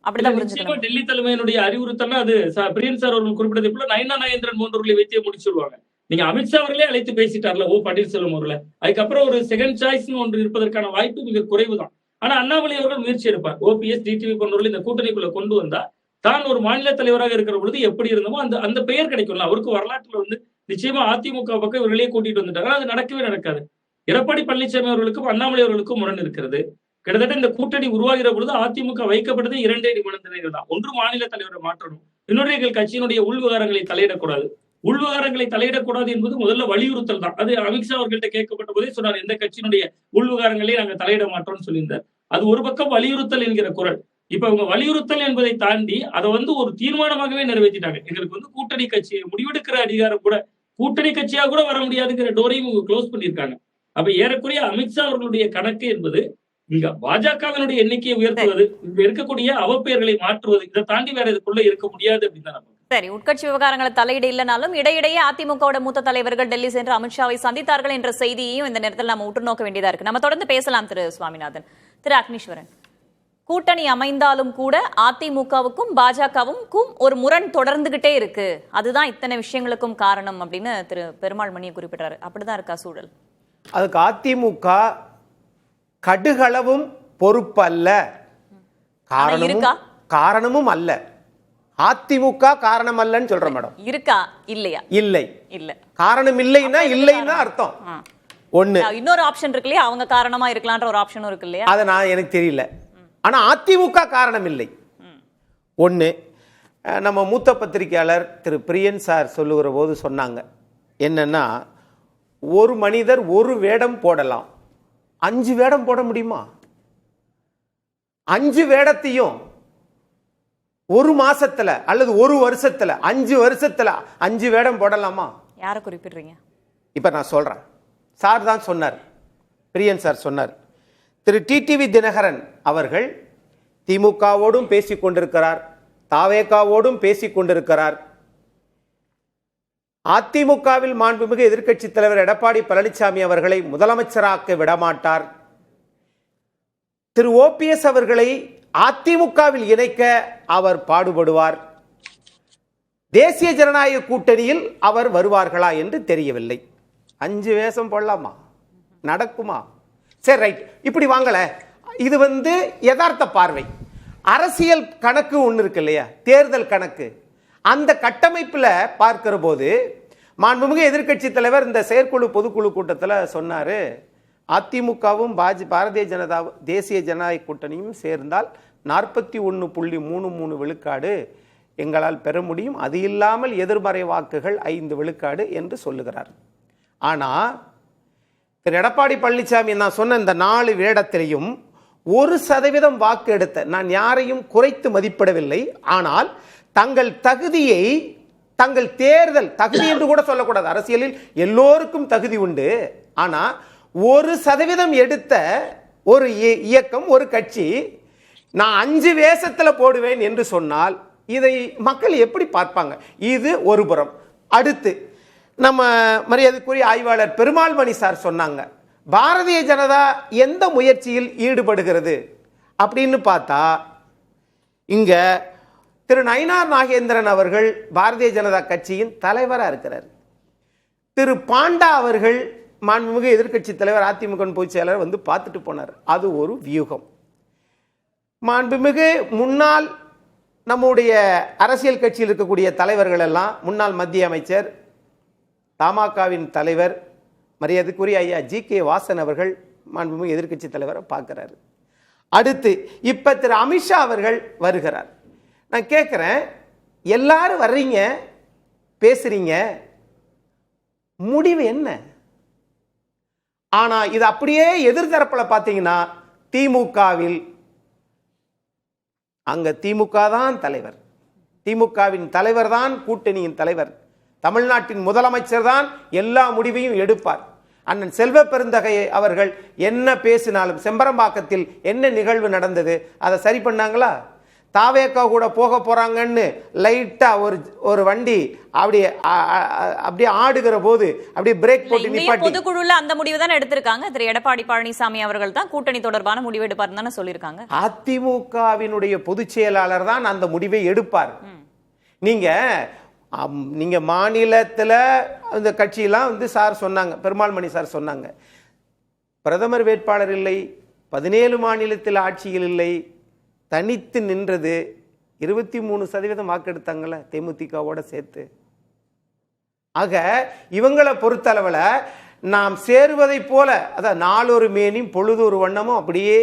அப்படிதான் டெல்லி தலைமையினுடைய அறிவுறுத்தல் அது பிரியன் சார் அவர்கள் குறிப்பிட்டதை போல நயினா நாகேந்திரன் போன்றவர்களை வைத்தே முடிச்சுடுவாங்க. நீங்க அமித்ஷா அவர்களே அழைத்து பேசிட்டார்ல பன்னீர்செல்வம் அவர்களை, அதுக்கப்புறம் ஒரு செகண்ட் சாய்ஸ் ஒன்று இருப்பதற்கான வாய்ப்பு மிக குறைவுதான். ஆனா அண்ணாமலை அவர்கள் முயற்சி எடுப்பார். ஓபிஎஸ் டிடிவி போன்றவர்கள் இந்த கூட்டணிக்குள்ள கொண்டு வந்தா தான் ஒரு மாநில தலைவராக இருக்கிற பொழுது எப்படி இருந்தமோ அந்த பெயர் கிடைக்கும்ல. அவருக்கு வரலாற்றுல நிச்சயமா அதிமுக பக்கம் இவர்களே கூட்டிட்டு வந்துட்டாங்க. அது நடக்கவே நடக்காது. எடப்பாடி பழனிசாமி அவர்களுக்கும் அண்ணாமலை அவர்களுக்கும் முரண் இருக்கிறது. கிட்டத்தட்ட இந்த கூட்டணி உருவாகிற பொழுது அதிமுக வைக்கப்பட்டது 2 நிபந்தனைகள் தான். ஒன்று, மாநில தலைவரை மாற்றணும். இன்னொரு, எங்கள் கட்சியினுடைய உள்விவகாரங்களை தலையிடக்கூடாது. உள்விவகாரங்களை தலையிடக்கூடாது என்பது முதல்ல வலியுறுத்தல் தான். அது அமித்ஷா அவர்கள்ட்ட கேட்கப்பட்ட போதே சொன்னார், எந்த கட்சியினுடைய உள்விவகாரங்களையும் நாங்கள் தலையிட மாட்டோம்னு சொல்லியிருந்தார். அது ஒரு பக்கம் வலியுறுத்தல் என்கிற குரல். இப்ப அவங்க வலியுறுத்தல் என்பதை தாண்டி அதை ஒரு தீர்மானமாகவே நிறைவேற்றிட்டாங்க. எங்களுக்கு கூட்டணி கட்சியை முடிவெடுக்கிற அதிகாரம் கூட கூட்டணி கட்சியா கூட வர முடியாதுங்கிற டோரையும் இவங்க க்ளோஸ் பண்ணியிருக்காங்க. அப்ப ஏறக்குறைய அமித்ஷா அவர்களுடைய கணக்கு என்பது இங்க பாஜகவினுடைய எண்ணிக்கையை உயர்த்துவது, இங்க இருக்கக்கூடிய அவப்பெயர்களை மாற்றுவது, இதை தாண்டி வேற இதுக்குள்ள இருக்க முடியாது அப்படின்னு தான் சரி, உட்கட்சி விவகாரங்களை தலையிட இல்லைனாலும் இடையிடையே அதிமுகவோட மூத்த தலைவர்கள் டெல்லி சென்று அமித்ஷாவை சந்தித்தார்கள் என்ற செய்தியையும் இந்த நேரத்தில் நம்ம உற்று நோக்க வேண்டியதா இருக்கு. நம்ம தொடர்ந்து பேசலாம் திரு சுவாமிநாதன். திரு அக்னீஸ்வரன், கூட்டணி அமைந்தாலும் கூட அதிமுகவுக்கும் பாஜகவுக்கும் ஒரு முரண் தொடர்ந்துகிட்டே இருக்கு, அதுதான் இத்தனை விஷயங்களுக்கும் காரணம் அப்படின்னு திரு பெருமாள் மணியை குறிப்பிட்டாரு. அப்படிதான் இருக்கா சூழல்? அதுக்கு அதிமுக கடுகளவும் பொறுப்பல்ல, காரணமும் அல்ல. அதிமுக காரணம் அல்லன்னு சொல்ற மேடம். இருக்கா இல்லையா? இல்லை இல்ல. காரணம் இல்லைன்னா இல்லைன்னா அர்த்தம். ஒண்ணு, இன்னொரு ஆப்ஷன் இருக்கு இல்லையா, அவங்க காரணமா இருக்கலாம்ன்ற ஒரு ஆப்ஷனும் இருக்கு இல்லையா? அத நான் எனக்கு தெரியல. ஆனா அதிமுக காரணம் இல்லை. ஒண்ணு, நம்ம மூத்த பத்திரிகையாளர் திரு பிரியன் சார் சொல்லுகிற போது சொன்னாங்க என்னன்னா, ஒரு மனிதர் ஒரு வேடம் போடலாம், 5 வேடம் போட முடியுமா? 5 வேடத்தையும் ஒரு மாசத்துல அல்லது ஒரு வருஷத்துல 5 வருஷத்துல 5 வேடம் போடலாமா? யார குறிப்பிடுறீங்க? இப்ப நான் சொல்றேன். சார் தான் சொன்னார், பிரியன் சார் சொன்னார். திரு டிடிவி தினகரன் அவர்கள் திமுகவோடும் பேசிக் கொண்டிருக்கிறார், தாவேகாவோடும் பேசிக் கொண்டிருக்கிறார். அதிமுகவில் மாண்புமிகு எதிர்க்கட்சி தலைவர் எடப்பாடி பழனிசாமி அவர்களை முதலமைச்சராக்க விடமாட்டார். திரு ஓபிஎஸ் அவர்களை அதிமுகவில் இணைக்க அவர் பாடுபடுவார். தேசிய ஜனநாயக கூட்டணியில் அவர் வருவார்களா என்று தெரியவில்லை. 5 வேஷம் போடலாமா? நடக்குமா? சரி, ரைட், இப்படி வாங்கல. இது யதார்த்த பார்வை. அரசியல் கணக்கு ஒன்று இருக்கு இல்லையா, தேர்தல் கணக்கு. அந்த கட்டமைப்பில் பார்க்கிற போது மாண்புமிகு எதிர்க்கட்சி தலைவர் இந்த செயற்குழு பொதுக்குழு கூட்டத்தில் சொன்னாரு, அதிமுகவும் பாரதிய ஜனதா தேசிய ஜனநாயக கூட்டணியும் சேர்ந்தால் 41.33 விழுக்காடு எங்களால் பெற முடியும், அது இல்லாமல் எதிர்மறை வாக்குகள் 5 விழுக்காடு என்று சொல்லுகிறார். ஆனால் திரு எடப்பாடி பழனிசாமி நான் சொன்ன இந்த 4 வேடத்திலையும் 1% வாக்கு எடுத்த, நான் யாரையும் குறைத்து மதிப்பிடவில்லை, ஆனால் தங்கள் தகுதியை, தங்கள் தேர்தல் தகுதி என்று கூட சொல்லக்கூடாது, அரசியலில் எல்லோருக்கும் தகுதி உண்டு, ஆனால் 1% எடுத்த ஒரு இயக்கம், ஒரு கட்சி நான் 5 வேஷத்துல போடுவேன் என்று சொன்னால் இதை மக்கள் எப்படி பார்ப்பாங்க? இது ஒரு புறம். அடுத்து நம்ம மரியாதைக்குரிய ஆய்வாளர் பெருமாள் மணி சார் சொன்னாங்க, பாரதிய ஜனதா எந்த முயற்சியில் ஈடுபடுகிறது அப்படின்னு பார்த்தா, இங்க திரு நயினார் நாகேந்திரன் அவர்கள் பாரதிய ஜனதா கட்சியின் தலைவராக இருக்கிறார். திரு பாண்டா அவர்கள் மாண்புமிகு எதிர்க்கட்சி தலைவர் அதிமுக பொதுச் செயலாளர் பார்த்துட்டு போனார். அது ஒரு வியூகம். மாண்புமிகு முன்னாள் நம்முடைய அரசியல் கட்சியில் இருக்கக்கூடிய தலைவர்கள் எல்லாம், முன்னாள் மத்திய அமைச்சர், தமாகவின் தலைவர் மரியாதைக்குரிய ஐயா ஜி.கே. வாசன் அவர்கள் மாண்புமிகு எதிர்க்கட்சி தலைவரை பார்க்கிறாரு. அடுத்து இப்ப திரு அமித்ஷா அவர்கள் வருகிறார். நான் கேட்கிறேன், எல்லாரும் வர்றீங்க, பேசுறீங்க, முடிவு என்ன? ஆனா இது அப்படியே எதிர்த்தரப்புல பார்த்தீங்கன்னா திமுகவில் அங்க திமுக தான் தலைவர், திமுகவின் தலைவர் தான் கூட்டணியின் தலைவர், தமிழ்நாட்டின் முதலமைச்சர் தான் எல்லா முடிவையும் எடுப்பார். அண்ணன் செல்வ பெருந்தகை அவர்கள் என்ன பேசினாலும், செம்பரம்பாக்கத்தில் என்ன நிகழ்வு நடந்தது அதை சரி பண்ணாங்களா? தாவேக்கா கூட போக போறாங்கன்னு லைட்டா ஒரு வண்டி அப்படியே ஆடுகிற போது அப்படியே பிரேக் போட்டு நிப்பாட்டி, பொதுக்குழுல அந்த முடிவு தான் எடுத்திருக்காங்க. திரு எடப்பாடி பழனிசாமி அவர்கள் தான் கூட்டணி தொடர்பான முடிவு எடுப்பார் தானே சொல்லியிருக்காங்க. அதிமுகவினுடைய பொதுச் செயலாளர் தான் அந்த முடிவை எடுப்பார். நீங்க மாநிலத்தில் இந்த கட்சியெல்லாம் சார் சொன்னாங்க, பெருமாள் மணி சார் சொன்னாங்க, பிரதமர் வேட்பாளர் இல்லை, 17 மாநிலத்தில் ஆட்சியில் இல்லை, தனித்து நின்றது 23% வாக்கெடுத்தாங்கல்ல தேமுதிகவோட சேர்த்து. ஆக இவங்களை பொறுத்தளவில் நாம் சேருவதை போல, அதான் நாளொரு மேனியும் பொழுதொரு வண்ணமும் அப்படியே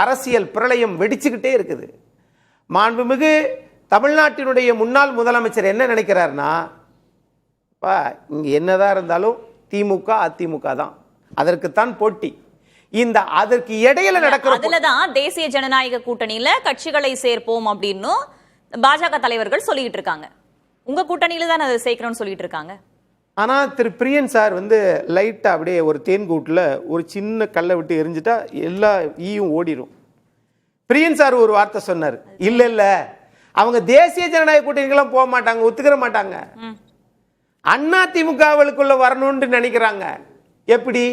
அரசியல் பிரளயம் வெடிச்சுக்கிட்டே இருக்குது. மாண்புமிகு தமிழ்நாட்டினுடைய முன்னாள் முதலமைச்சர் என்ன நினைக்கிறார்னா, இங்க என்னதான் இருந்தாலும் திமுக அதிமுக தான், அதற்குத்தான் போட்டி. அதற்கு இடையில நடக்கிற அதுலதான் தேசிய ஜனநாயக கூட்டணியில கட்சிகளை சேர்ப்போம் அப்படின்னு பாஜக தலைவர்கள் சொல்லிட்டு இருக்காங்க. உங்க கூட்டணியில தான் அதை சேர்க்கிறோம்னு சொல்லிட்டு இருக்காங்க. ஆனா திரு பிரியன் சார் லைட்டா அப்படியே ஒரு தேன்கூட்டுல ஒரு சின்ன கல்லை விட்டு எரிஞ்சிட்டா எல்லா ஈயும் ஓடிடும். பிரியன் சார் ஒரு வார்த்தை சொன்னார், இல்ல அவங்க தேசிய ஜனநாயக கூட்டணிக்கெல்லாம் போக மாட்டாங்க, ஒத்துக்கிற மாட்டாங்க. அண்ணா திமுகவுக்குள்ள வரணும்னு நினைக்கிறாங்க. எப்படி?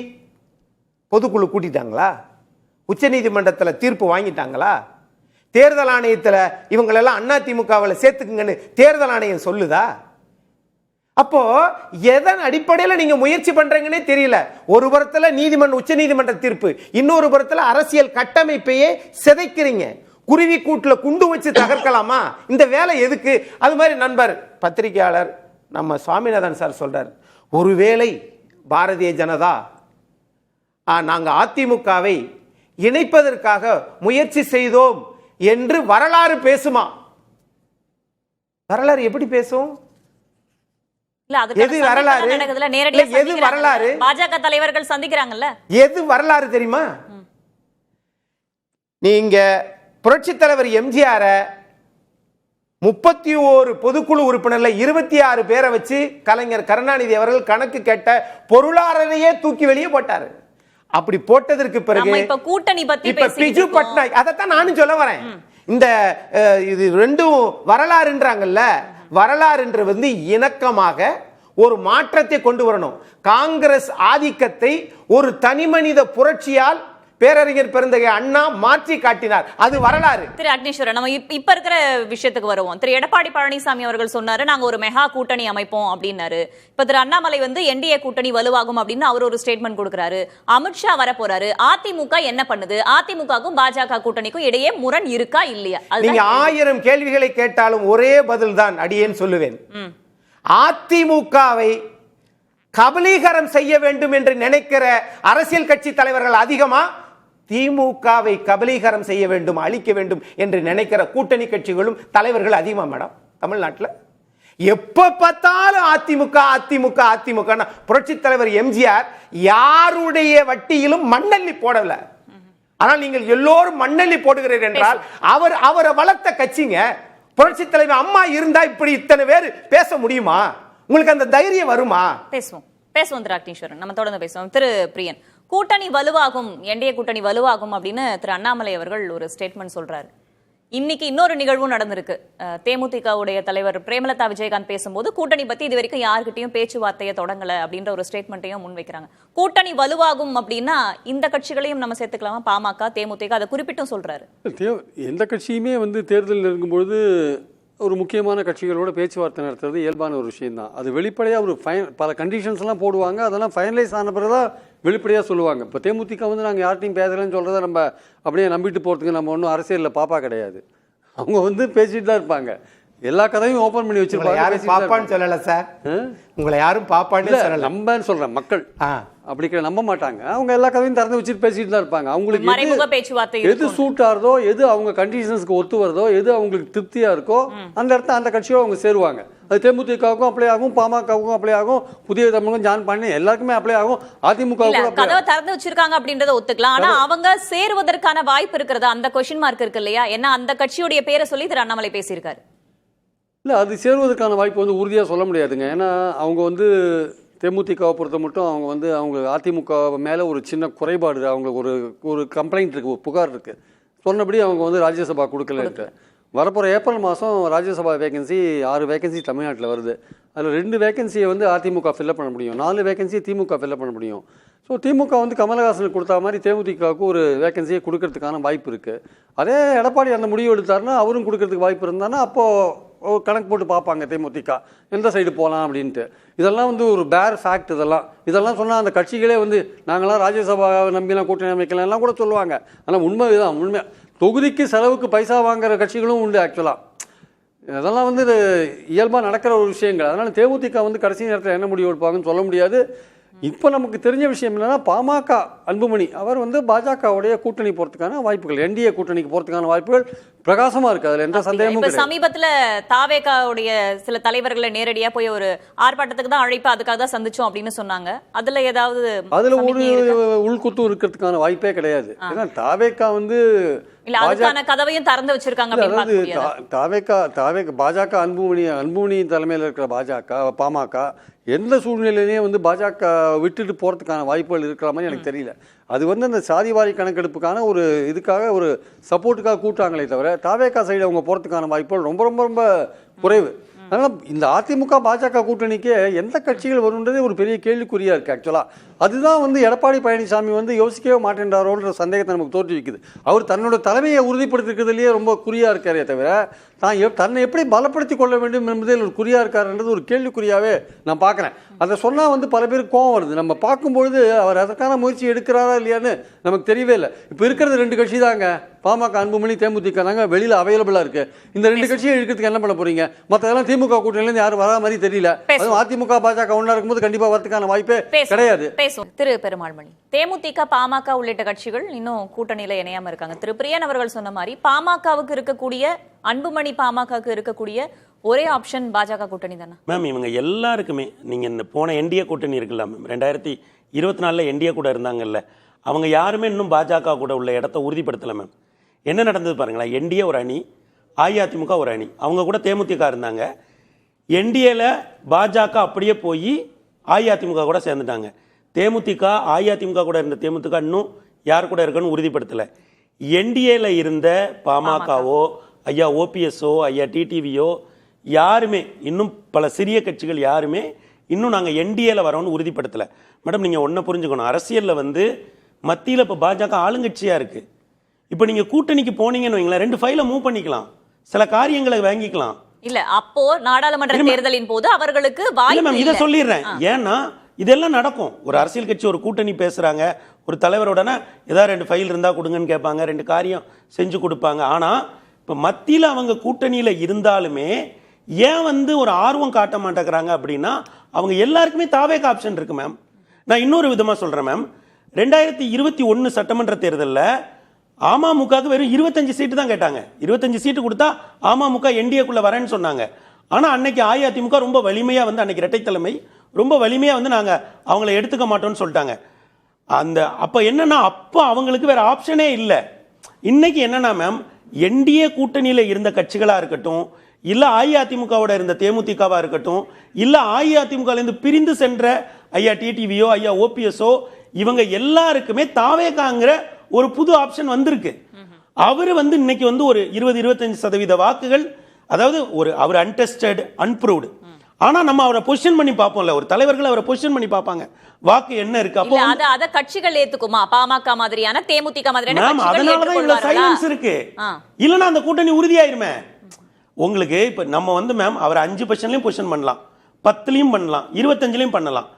பொதுக்குழு கூட்டிட்டாங்களா? உச்ச நீதிமன்றத்தில் தீர்ப்பு வாங்கிட்டாங்களா? தேர்தல் ஆணையத்தில் இவங்களெல்லாம் அண்ணா திமுகவில் சேர்த்துக்குங்கன்னு தேர்தல் ஆணையம் சொல்லுதா? அப்போ எதன் அடிப்படையில் நீங்க முயற்சி பண்றீங்கன்னே தெரியல. ஒரு புறத்துல உச்ச நீதிமன்ற தீர்ப்பு, இன்னொரு புறத்துல அரசியல் கட்டமைப்பையே சிதைக்கிறீங்க. குருவி கூட்டுல குண்டு வச்சு தகர்க்கலாமா? இந்த வேலை எதுக்கு? அது மாதிரி நண்பர் பத்திரிகையாளர் நம்ம சுவாமிநாதன் சார் சொல்றார், ஒருவேளை பாரதிய ஜனதா நாங்க அதிமுகவை இணைப்பதற்காக முயற்சி செய்தோம் என்று வரலாறு பேசுமா? வரலாறு எப்படி பேசும்? எது வரலாறு? எது வரலாறு? பாஜக தலைவர்கள் சந்திக்கிறாங்கல்ல, எது வரலாறு தெரியுமா? நீங்க புரட்சி தலைவர் எம்ஜிஆர் 31 பொதுக்குழு உறுப்பினர்ல 26 பேரை வச்சு கலைஞர் கருணாநிதி அவர்கள் கணக்கு கேட்ட பொருளாதாரையே தூக்கி வெளியே போட்டாரு. அப்படி போட்டதற்கு பிறகு இப்ப கூட்டணி பத்தி பிஜு பட்நாயக், அதைத்தான் நானும் சொல்ல வரேன். இந்த இது ரெண்டும் வரலாறுன்றாங்கல்ல, வரலாறு என்று இணக்கமாக ஒரு மாற்றத்தை கொண்டு வரணும். காங்கிரஸ் ஆதிக்கத்தை ஒரு தனிமனித புரட்சியால் பேரறிஞர் பெருந்தகை அண்ணா மாற்றி காட்டினார். அது வரலாறு. திரு அக்னீஸ்வரன், நம்ம இப்ப இருக்கிற விஷயத்துக்கு வருவோம். திரு எடப்பாடி பழனிசாமி அவர்கள் சொன்னாரு, நாங்க ஒரு மெகா கூட்டணி அமைப்போம் அப்படின்னாரு. இப்ப திரு அண்ணாமலை என்டிஏ கூட்டணி வலுவாகும் அப்படின்னு அவர் ஒரு ஸ்டேட்மெண்ட் கொடுக்கிறாரு. அமித்ஷா வர போறாரு. அதிமுக என்ன பண்ணுது? அதிமுகவுக்கும் பாஜக கூட்டணிக்கும் இடையே முரண் இருக்கா இல்லையா? நீங்க 1000 கேள்விகளை கேட்டாலும் ஒரே பதில் தான் அடியேன் சொல்லுவேன். அதிமுகவை கபலீகரம் செய்ய வேண்டும் என்று நினைக்கிற அரசியல் கட்சி தலைவர்கள் அதிகமா, திமுகவை கபலீகரம் செய்ய வேண்டும், அழிக்க வேண்டும் என்று நினைக்கிற கூட்டணி கட்சிகளும் தலைவர்கள் அதிகமா மேடம் தமிழ்நாட்டில்? எப்ப பார்த்தாலும் அதிமுக அதிமுக அதிமுக. புரட்சி தலைவர் எம்ஜிஆர் யாருடைய வட்டியிலும் மண்ணள்ளி போடல. ஆனால் நீங்கள் எல்லோரும் மண்ணள்ளி போடுகிறீர்கள் என்றால் அவரை வளர்த்த கட்சிங்க. புரட்சி தலைவர் அம்மா இருந்தா இப்படி இத்தனை பேர் பேச முடியுமா? உங்களுக்கு அந்த தைரியம் வருமா? பேசுவோம் திரு அக்னீஸ்வரன், நம்ம தொடர்ந்து பேசுவோம். திரு பிரியன், கூட்டணி வலுவாகும், என்டிஏ கூட்டணி வலுவாகும் அப்படின்னு திரு அண்ணாமலை அவர்கள் ஒரு ஸ்டேட்மெண்ட் சொல்றாரு. இன்னைக்கு இன்னொரு நிகழ்வும் நடந்திருக்கு. தேமுதிகவுடைய தலைவர் பிரேமலதா விஜயகாந்த் பேசும்போது கூட்டணி பத்தி இது வரைக்கும் யாருக்கிட்டையும் பேச்சுவார்த்தையை தொடங்கல அப்படின்ற ஒரு ஸ்டேட்மெண்ட்டையும் முன்வைக்கிறாங்க. கூட்டணி வலுவாகும் அப்படின்னா இந்த கட்சிகளையும் நம்ம சேர்த்துக்கலாமா? பாமக, தேமுதிக, அதை குறிப்பிட்டும் சொல்றாரு. எந்த கட்சியுமே தேர்தல் நெருங்கும்பொழுது ஒரு முக்கியமான கட்சிகளோட பேச்சுவார்த்தை நடத்துறது இயல்பான ஒரு விஷயம் தான். அது வெளிப்படையாக ஒரு பல கண்டிஷன்ஸ்லாம் போடுவாங்க. அதெல்லாம் ஃபைனலைஸ் ஆன பிறகு தான் வெளிப்படையாக சொல்லுவாங்க. இப்போ தேமுதிக நாங்கள் யார்ட்டையும் பேசலன்னு சொல்கிறத நம்ம அப்படியே நம்பிட்டு போகிறதுக்கு நம்ம ஒன்றும் அரசியலில் பாப்பா கிடையாது. அவங்க பேசிட்டு தான் இருப்பாங்க. எல்லா கதையும் ஓபன் பண்ணி வச்சிருப்பாங்க. யாரும் பாப்பான்னு சொல்லல சார், உங்களை யாரும் பாப்பான்னு சொல்லல, நம்பன்னு சொல்றேன். மக்கள் அப்படி நம்ப மாட்டாங்க. அவங்க எல்லா கதையும் திறந்து வச்சுட்டு பேசிட்டு தான் இருப்பாங்க. அவங்களுக்கு எது சூட் ஆகுதோ, எது அவங்க கண்டிஷன்ஸ்க்கு ஒத்து வருதோ, எது அவங்களுக்கு திருப்தியா இருக்கோ அந்த இடத்த அந்த கட்சியோட அவங்க சேருவாங்க. அது தேமுதிகவுக்கும் அப்ளை ஆகும், பாமகவுக்கும் அப்ளை ஆகும், புதிய தமிழுக்கும் ஜான் பண்ணி எல்லாருக்குமே அப்ளை ஆகும், அதிமுக கதவை திறந்து வச்சிருக்காங்க அப்படின்றத ஒத்துக்கலாம். ஆனா அவங்க சேருவதற்கான வாய்ப்பு இருக்கிறது, அந்த கொஸ்டின் மார்க் இருக்கு இல்லையா? ஏன்னா அந்த கட்சியுடைய பேரை சொல்லி திரு அண்ணாமலை பேசியிருக்காரு. இல்லை, அது சேருவதற்கான வாய்ப்பு உறுதியாக சொல்ல முடியாதுங்க. ஏன்னா அவங்க தேமுதிகவை பொறுத்த மட்டும் அவங்க அவங்க அதிமுக மேலே ஒரு சின்ன குறைபாடு, அவங்களுக்கு ஒரு கம்ப்ளைண்ட் இருக்குது, ஒரு புகார் இருக்குது. சொன்னபடி அவங்க ராஜ்யசபா கொடுக்கலன்ட்டு. வரப்போகிற ஏப்ரல் மாதம் ராஜ்யசபா வேகன்சி 6 வேகன்சி தமிழ்நாட்டில் வருது. அதில் 2 வேகன்சியை அதிமுக ஃபில்லப் பண்ண முடியும், 4 வேகன்சியை திமுக ஃபில்லப் பண்ண முடியும். ஸோ திமுக கமலஹாசனுக்கு கொடுத்தா மாதிரி தேமுதிகவுக்கு ஒரு வேகன்சியை கொடுக்கறதுக்கான வாய்ப்பு இருக்குது. அதே எடப்பாடி அந்த முடிவு எடுத்தாருன்னா அவரும் கொடுக்கறதுக்கு வாய்ப்பு இருந்தாருன்னா அப்போது கணக்கு போட்டு பார்ப்பாங்க தேமுதிக எந்த சைடு போகலாம் அப்படின்ட்டு. இதெல்லாம் ஒரு பேர் ஃபேக்ட். இதெல்லாம் சொன்னால் அந்த கட்சிகளே நாங்களாம் ராஜ்யசபாவை நம்பிலாம் கூட்டணி அமைக்கலாம் எல்லாம் கூட சொல்லுவாங்க. ஆனால் உண்மை இதுதான். உண்மை தொகுதிக்கு செலவுக்கு பைசா வாங்குற கட்சிகளும் உண்டு ஆக்சுவலாக. அதெல்லாம் இயல்பாக நடக்கிற ஒரு விஷயங்கள். அதனால் தேமுதிக கடைசி நேரத்தில் என்ன முடிவு எடுப்பாங்கன்னு சொல்ல முடியாது. இப்போ நமக்கு தெரிஞ்ச விஷயம் என்னன்னா, பாமக அன்புமணி அவர் பாஜகவுடைய கூட்டணி போறதுக்கான வாய்ப்புகள், என்டிஏ கூட்டணிக்கு போறதுக்கான வாய்ப்புகள் பிரகாசமா இருக்கு. அதுல எந்த சந்தேகமும் கிடையாது. சமீபத்துல தாவேகாவுடைய சில தலைவர்களை நேரடியா போய் ஒரு ஆர்ப்பாட்டத்துக்கு தான் அழைப்பு, அதுக்காக தான் சந்திச்சோம் அப்படின்னு சொன்னாங்க. அதுல ஏதாவது ஒரு உள்குத்து இருக்கிறதுக்கான வாய்ப்பே கிடையாது. ஏன்னா தாவேகா இல்ல அதுக்கான கதவையும் திறந்து வச்சிருக்காங்க அப்படின்னு அதாவது பார்க்க முடியாதா? பாஜக அன்புமணி தலைமையில் இருக்கிற பாமக எந்த சூழ்நிலையிலையும் வந்து பாஜக விட்டுட்டு போகிறதுக்கான வாய்ப்புகள் இருக்கிற மாதிரி எனக்கு தெரியல. அது வந்து அந்த சாதிவாரி கணக்கெடுப்புக்கான ஒரு இதுக்காக ஒரு சப்போர்ட்டுக்காக கூட்டாங்களே தவிர தாவேகா சைடு அவங்க போகிறதுக்கான வாய்ப்புகள் ரொம்ப ரொம்ப ரொம்ப குறைவு. அதனால் இந்த அதிமுக பாஜக கூட்டணிக்கு எந்த கட்சிகள் வரும்ன்றதே ஒரு பெரிய கேள்விக்குறியாக இருக்குது. ஆக்சுவலாக அதுதான் வந்து எடப்பாடி பழனிசாமி வந்து யோசிக்கவே மாட்டேன்றாரோன்ற சந்தேகத்தை நமக்கு தோற்றுவிக்குது. அவர் தன்னோட தலைமையை உறுதிப்படுத்திக்கிறதுலேயே ரொம்ப குறியாக இருக்காரே தவிர தன்னை எப்படி பலப்படுத்தி கொள்ள வேண்டும் என்பதில் ஒரு குறியாக இருக்காருன்றது ஒரு கேள்விக்குறியாகவே நான் பார்க்குறேன். அதை சொன்னால் வந்து பல பேருக்கு கோவம் வருது. நம்ம பார்க்கும்பொழுது அவர் அதற்கான முயற்சி எடுக்கிறாரா இல்லையான்னு நமக்கு தெரியவே இல்லை. இப்போ இருக்கிறது 2 கட்சி தாங்க, பாமக அன்புமணி தேமுதிக தாங்க வெளியில் அவைலபிளாக இருக்குது. இந்த 2 கட்சியை எடுக்கிறதுக்கு என்ன பண்ண போறீங்க? மற்றதெல்லாம் திமுக கூட்டணியிலேருந்து யாரும் வரா மாதிரி தெரியல. அதுவும் அதிமுக பாஜக ஒன்றா இருக்கும்போது கண்டிப்பாக வரதுக்கான வாய்ப்பே கிடையாது. திரு பெருமாள்மணி, தேமுதிக பாமக உள்ளிட்ட கட்சிகள் இன்னும் கூட்டணியில இணையாம இருக்காங்க. திரு பிரியன் அவர்கள் சொன்ன மாதிரி பாமகவுக்கு இருக்கக்கூடிய அன்புமணி பாமகவுக்கு இருக்கக்கூடிய ஒரே ஆப்ஷன் பாஜக கூட்டணி தானே மேம்? இவங்க எல்லாருக்குமே நீங்க இந்த போன என்டிஏ கூட்டணி இருக்குல்ல மேம், 2024 என்டிஏ கூட இருந்தாங்கல்ல, அவங்க யாருமே இன்னும் பாஜக கூட உள்ள இடத்த உறுதிப்படுத்தலை மேம். என்ன நடந்தது பாருங்களா, என்டிஏ ஒரு அணி, அஇஅதிமுக ஒரு அணி, அவங்க கூட தேமுதிக இருந்தாங்க. என்டிஏல பாஜக அப்படியே போய் அஇஅதிமுக கூட சேர்ந்துட்டாங்க. தேமுதிக அஇஅதிமுக கூட இருந்த தேமுதிக இன்னும் யார் கூட இருக்குன்னு உறுதிப்படுத்தலை. என்டிஏல இருந்த பாமகவோ ஐயா ஓபிஎஸ்ஓ ஐயா டிடிவியோ யாருமே இன்னும் பல சிறிய கட்சிகள் யாருமே இன்னும் நாங்கள் என்டிஏல வரோன்னு உறுதிப்படுத்தலை. மேடம் நீங்கள் ஒன்றை புரிஞ்சுக்கணும், அரசியலில் வந்து மத்தியில் இப்போ பாஜக ஆளுங்கட்சியாக இருக்குது. இப்போ நீங்கள் கூட்டணிக்கு போனீங்கன்னு வைங்களேன், 2 ஃபைலை மூவ் பண்ணிக்கலாம், சில காரியங்களை வாங்கிக்கலாம். இல்ல அப்போ நாடாளுமன்ற தேர்தலின் போது அவர்களுக்கு வாய்ப்பு. இதை சொல்லிடுறேன், ஏன்னா இதெல்லாம் நடக்கும். ஒரு அரசியல் கட்சி ஒரு கூட்டணி பேசுறாங்க, ஒரு தலைவரோடனா ஏதாவது 2 ஃபைல் இருந்தா கொடுங்கன்னு கேட்பாங்க, 2 காரியம் செஞ்சு கொடுப்பாங்க. ஆனா இப்ப மத்தியில் அவங்க கூட்டணியில இருந்தாலுமே ஏன் வந்து ஒரு ஆர்வம் காட்ட மாட்டேங்கிறாங்க அப்படின்னா, அவங்க எல்லாருக்குமே தாவேக ஆப்ஷன் இருக்கு மேம். நான் இன்னொரு விதமா சொல்றேன் மேம், 2021 சட்டமன்ற தேர்தலில் அமமுகவுக்கு வெறும் 25 சீட்டு தான் கேட்டாங்க. 25 சீட்டு கொடுத்தா அமமுக என்டிஏக்குள்ள வரேன்னு சொன்னாங்க. ஆனா அன்னைக்கு அஇஅதிமுக ரொம்ப வலிமையா வந்து, அன்னைக்கு இரட்டை தலைமை ரொம்ப வலிமையா வந்து நாங்க அவங்களை எடுத்துக்க மாட்டோம்னு சொல்லிட்டாங்க. அப்ப என்னன்னா, அப்ப அவங்களுக்கு வேற ஆப்ஷனே இல்லை. இன்னைக்கு என்னன்னா மேம், என்டிஏ கூட்டணியில இருந்த கட்சிகளா இருக்கட்டும், இல்ல அஇஅதிமுகவோட இருந்த தேமுதிகவா இருக்கட்டும், இல்ல அஇஅதிமுக இருந்து பிரிந்து சென்ற ஐயா டிடிவியோ ஐயா ஓபிஎஸ்ஓ, இவங்க எல்லாருக்குமே தாவேகாங்கிற ஒரு புது ஆப்ஷன் வந்திருக்கு. அவரு வந்து இன்னைக்கு வந்து ஒரு 20-25% வாக்குகள், அதாவது ஒரு அவர் அன்டெஸ்டட் அன்ப்ரூவ்டு. ஆனா நம்ம அவரை பொசிஷன் பண்ணி பார்ப்போம்ல, ஒரு தலைவர்கள் அவரை பொசிஷன் பண்ணி பார்ப்பாங்க, வாக்கு என்ன இருக்கு. அப்போ அத கட்சிகள் ஏத்துக்குமா? பாமக மாதிரியான தேமுதிக மாதிரியான கட்சிகள் அதனாலதான் இவ்வளவு சைலன்ஸ் இருக்கு. இல்லனா அந்த கூட்டணி உறுதியாயிருமே. உங்களுக்கு இப்ப நம்ம வந்து மேம் அவர் 5 பொசிஷன்லயும் பொசிஷன் பண்ணலாம், 10லயும் பண்ணலாம், 25லயும் பண்ணலாம்.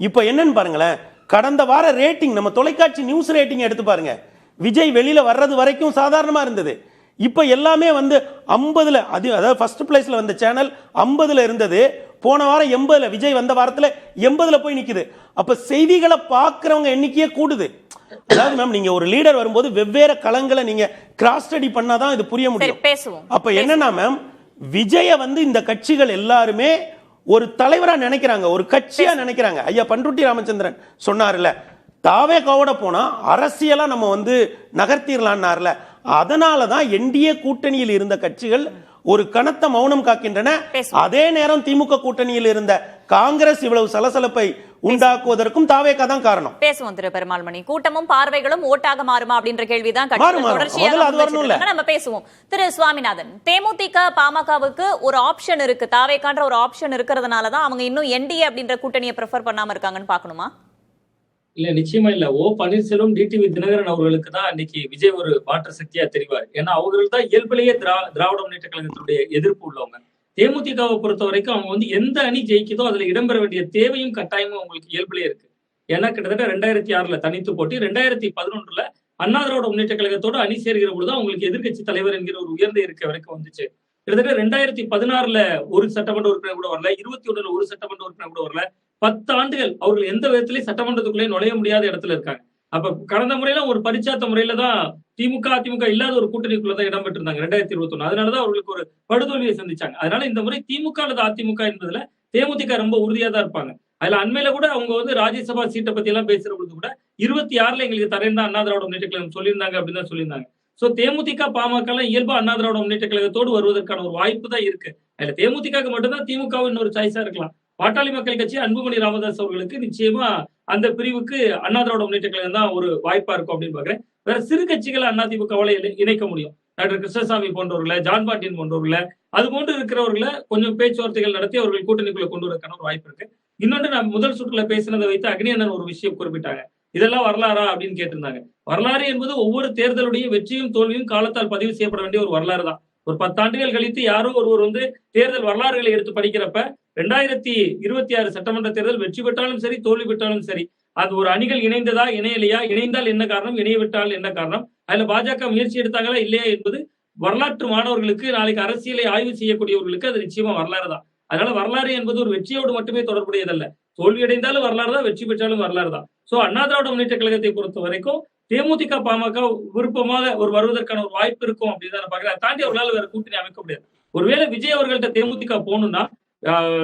இப்ப என்னன்னு பாருங்களேன், கடந்த வார ரேட்டிங், நம்ம தொலைக்காட்சி நியூஸ் ரேட்டிங் எடுத்து பாருங்க, விஜய் வெளியில வர்றது வரைக்கும் சாதாரணமா இருந்தது. இப்ப எல்லாமே வந்து 50ல, அதாவது ஃபர்ஸ்ட் பிளேஸ்ல வந்த சேனல் 50ல இருந்தது, போன வாரம் 80ல, விஜய் வந்த வாரத்துல 80ல போய் நிக்குது. அப்ப செய்திகளை பார்க்கறவங்க எண்ணிக்கையே கூடுது. அதாவது மேம், நீங்க ஒரு லீடர் வரும்போது வெவ்வேறு களங்களை நீங்க கிராஸ் ஸ்டடி பண்ணாதான் இது புரிய முடியும். அப்ப என்னன்னா மேம், விஜய வந்து இந்த கட்சிகள் எல்லாருமே ஒரு தலைவரா நினைக்கிறாங்க, ஒரு கட்சியா நினைக்கிறாங்க. ஐயா பண்ருட்டி ராமச்சந்திரன் சொன்னார்ல, தாவேகாவோட போனா அரசியலா நம்ம வந்து நகர்த்திடலான்னார்ல, அதனாலதான் என்டிஏ கூட்டணியில் இருந்த கட்சிகள் ஒரு கனத்த மௌனம் காக்கின்றன. அதே நேரம் திமுக கூட்டணியில் இருந்த காங்கிரஸ் இவ்வளவு சலசலப்பை உண்டாக்குவதற்கும் தாவேகா தான் காரணம். பேசுவோம் திரு பெருமாள்மணி. கூட்டமும் பார்வைகளும் ஓட்டாக மாறுமா அப்படின்ற கேள்விதான் நம்ம பேசுவோம். திரு சுவாமிநாதன், தேமுதிக பாமகவுக்கு ஒரு ஆப்ஷன் இருக்கு, தாவேகான்ற ஒரு ஆப்ஷன் இருக்கிறதுனாலதான் அவங்க இன்னும் என்டிஏ அப்படின்ற கூட்டணியை ப்ரிஃபர் பண்ணாம இருக்காங்கன்னு பாக்கணுமா? இல்ல, நிச்சயமா இல்ல. ஓ பன்னீர்செல்வம், டிடிவி தினகரன் அவர்களுக்கு தான் இன்னைக்கு விஜய் ஒரு மாற்று சக்தியா தெரிவார். ஏன்னா அவர்கள் தான் இயல்பிலேயே திராவிட முன்னேற்ற கழகத்தினுடைய எதிர்ப்பு உள்ளவங்க. தேமுதிகவை பொறுத்த வரைக்கும் அவங்க வந்து எந்த அணி ஜெயிக்குதோ அதுல இடம்பெற வேண்டிய தேவையும் கட்டாயமும் அவங்களுக்கு இயல்பிலேயே இருக்கு. ஏன்னா கிட்டத்தட்ட 2006ல தனித்து போட்டி, 2011ல அண்ணா திராவிட முன்னேற்ற கழகத்தோட அணி சேர்கிற பொழுது அவங்களுக்கு எதிர்கட்சி தலைவர் என்கிற ஒரு உயர்ந்த இருக்க வரைக்கும் வந்துச்சு. கிட்டத்தட்ட 2016ல ஒரு சட்டமன்ற உறுப்பினர் கூட வரல, 21ல ஒரு சட்டமன்ற உறுப்பினர் கூட வரல. 10 ஆண்டுகள் அவர்கள் எந்த விதத்திலையும் சட்டமன்றத்துக்குள்ளே நுழைய முடியாத இடத்துல இருக்காங்க. அப்ப கடந்த முறையில ஒரு பரிச்சாத்த முறையில தான் திமுக அதிமுக இல்லாத ஒரு கூட்டணிக்குள்ளதான் இடம்பெற்று இருந்தாங்க 2021. அதனாலதான் அவர்களுக்கு ஒரு படுதோல்வியை சந்திச்சாங்க. அதனால இந்த முறை திமுக அல்லது அதிமுக என்பதுல தேமுதிக ரொம்ப உறுதியா தான் இருப்பாங்க. அதுல அண்மையில கூட அவங்க வந்து ராஜ்யசபா சீட்டை பத்தி எல்லாம் பேசுற பொழுது கூட 26ல எங்களுக்கு தரேன் தான் அண்ணா திராவிட முன்னேற்ற கழகம் சொல்லியிருந்தாங்க அப்படின்னு தான் சொல்லியிருந்தாங்க. சோ தேமுதிக பாமக இயல்பா அண்ணா திராவிட முன்னேற்ற கழகத்தோடு வருவதற்கான ஒரு வாய்ப்பு தான் இருக்கு. அதுல தேமுதிக மட்டும்தான் திமுக இன்னொரு சாய்ஸா இருக்கலாம். பாட்டாளி மக்கள் கட்சி அன்புமணி ராமதாஸ் அவர்களுக்கு நிச்சயமா அந்த பிரிவுக்கு அண்ணா திராவிட முன்னேற்ற கழகம் தான் ஒரு வாய்ப்பா இருக்கும் அப்படின்னு பாக்குறேன். வேற சிறு கட்சிகளை அதிமுகவால இணைக்க முடியும். டாக்டர் கிருஷ்ணசாமி போன்றவர்களை, ஜான் பாண்டியன் போன்றவர்களை, அது போன்று இருக்கிறவர்களை கொஞ்சம் பேச்சுவார்த்தைகள் நடத்தி அவர்கள் கூட்டணிக்குள்ள கொண்டு வரக்கான ஒரு வாய்ப்பு இருக்கு. இன்னொன்று, நான் முதல் சுற்றுல பேசினதை வைத்து அக்னியண்ணன் ஒரு விஷயம் குறிப்பிட்டாங்க. இதெல்லாம் வரலாறா அப்படின்னு கேட்டிருந்தாங்க. வரலாறு என்பது ஒவ்வொரு தேர்தலுடைய வெற்றியும் தோல்வியும் காலத்தால் பதிவு செய்யப்பட வேண்டிய ஒரு வரலாறு தான். ஒரு 10 ஆண்டுகள் கழித்து யாரோ ஒருவர் தேர்தல் வரலாறுகளை எடுத்து படிக்கிறப்ப 2026 சட்டமன்ற தேர்தல் வெற்றி பெற்றாலும் சரி, தோல்வி பெற்றாலும் சரி, அது ஒரு அணிகள் இணைந்ததா, இணையலையா, இணைந்தால் என்ன காரணம், இணையவிட்டால் என்ன காரணம், அதுல பாஜக முயற்சி எடுத்தாங்களா இல்லையா என்பது வரலாற்று மாணவர்களுக்கு, நாளைக்கு அரசியலை ஆய்வு செய்யக்கூடியவர்களுக்கு அது நிச்சயமா வரலாறு தான். அதனால வரலாறு என்பது ஒரு வெற்றியோடு மட்டுமே தொடர்புடையதல்ல. தோல்வி அடைந்தாலும் வரலாறு தான், வெற்றி பெற்றாலும் வரலாறு தான். சோ அண்ணா திராவிட முன்னேற்ற கழகத்தை பொறுத்த வரைக்கும் தேமுதிக பாமக விருப்பமாக ஒரு வருவதற்கான ஒரு வாய்ப்பு இருக்கும் அப்படின்னு தான் பாக்குறேன். அதை தாண்டி அவர்களால் வேற கூட்டணி அமைக்க முடியாது. ஒருவேளை விஜய் அவர்கள்ட்ட தேமுதிக போகணும்னா,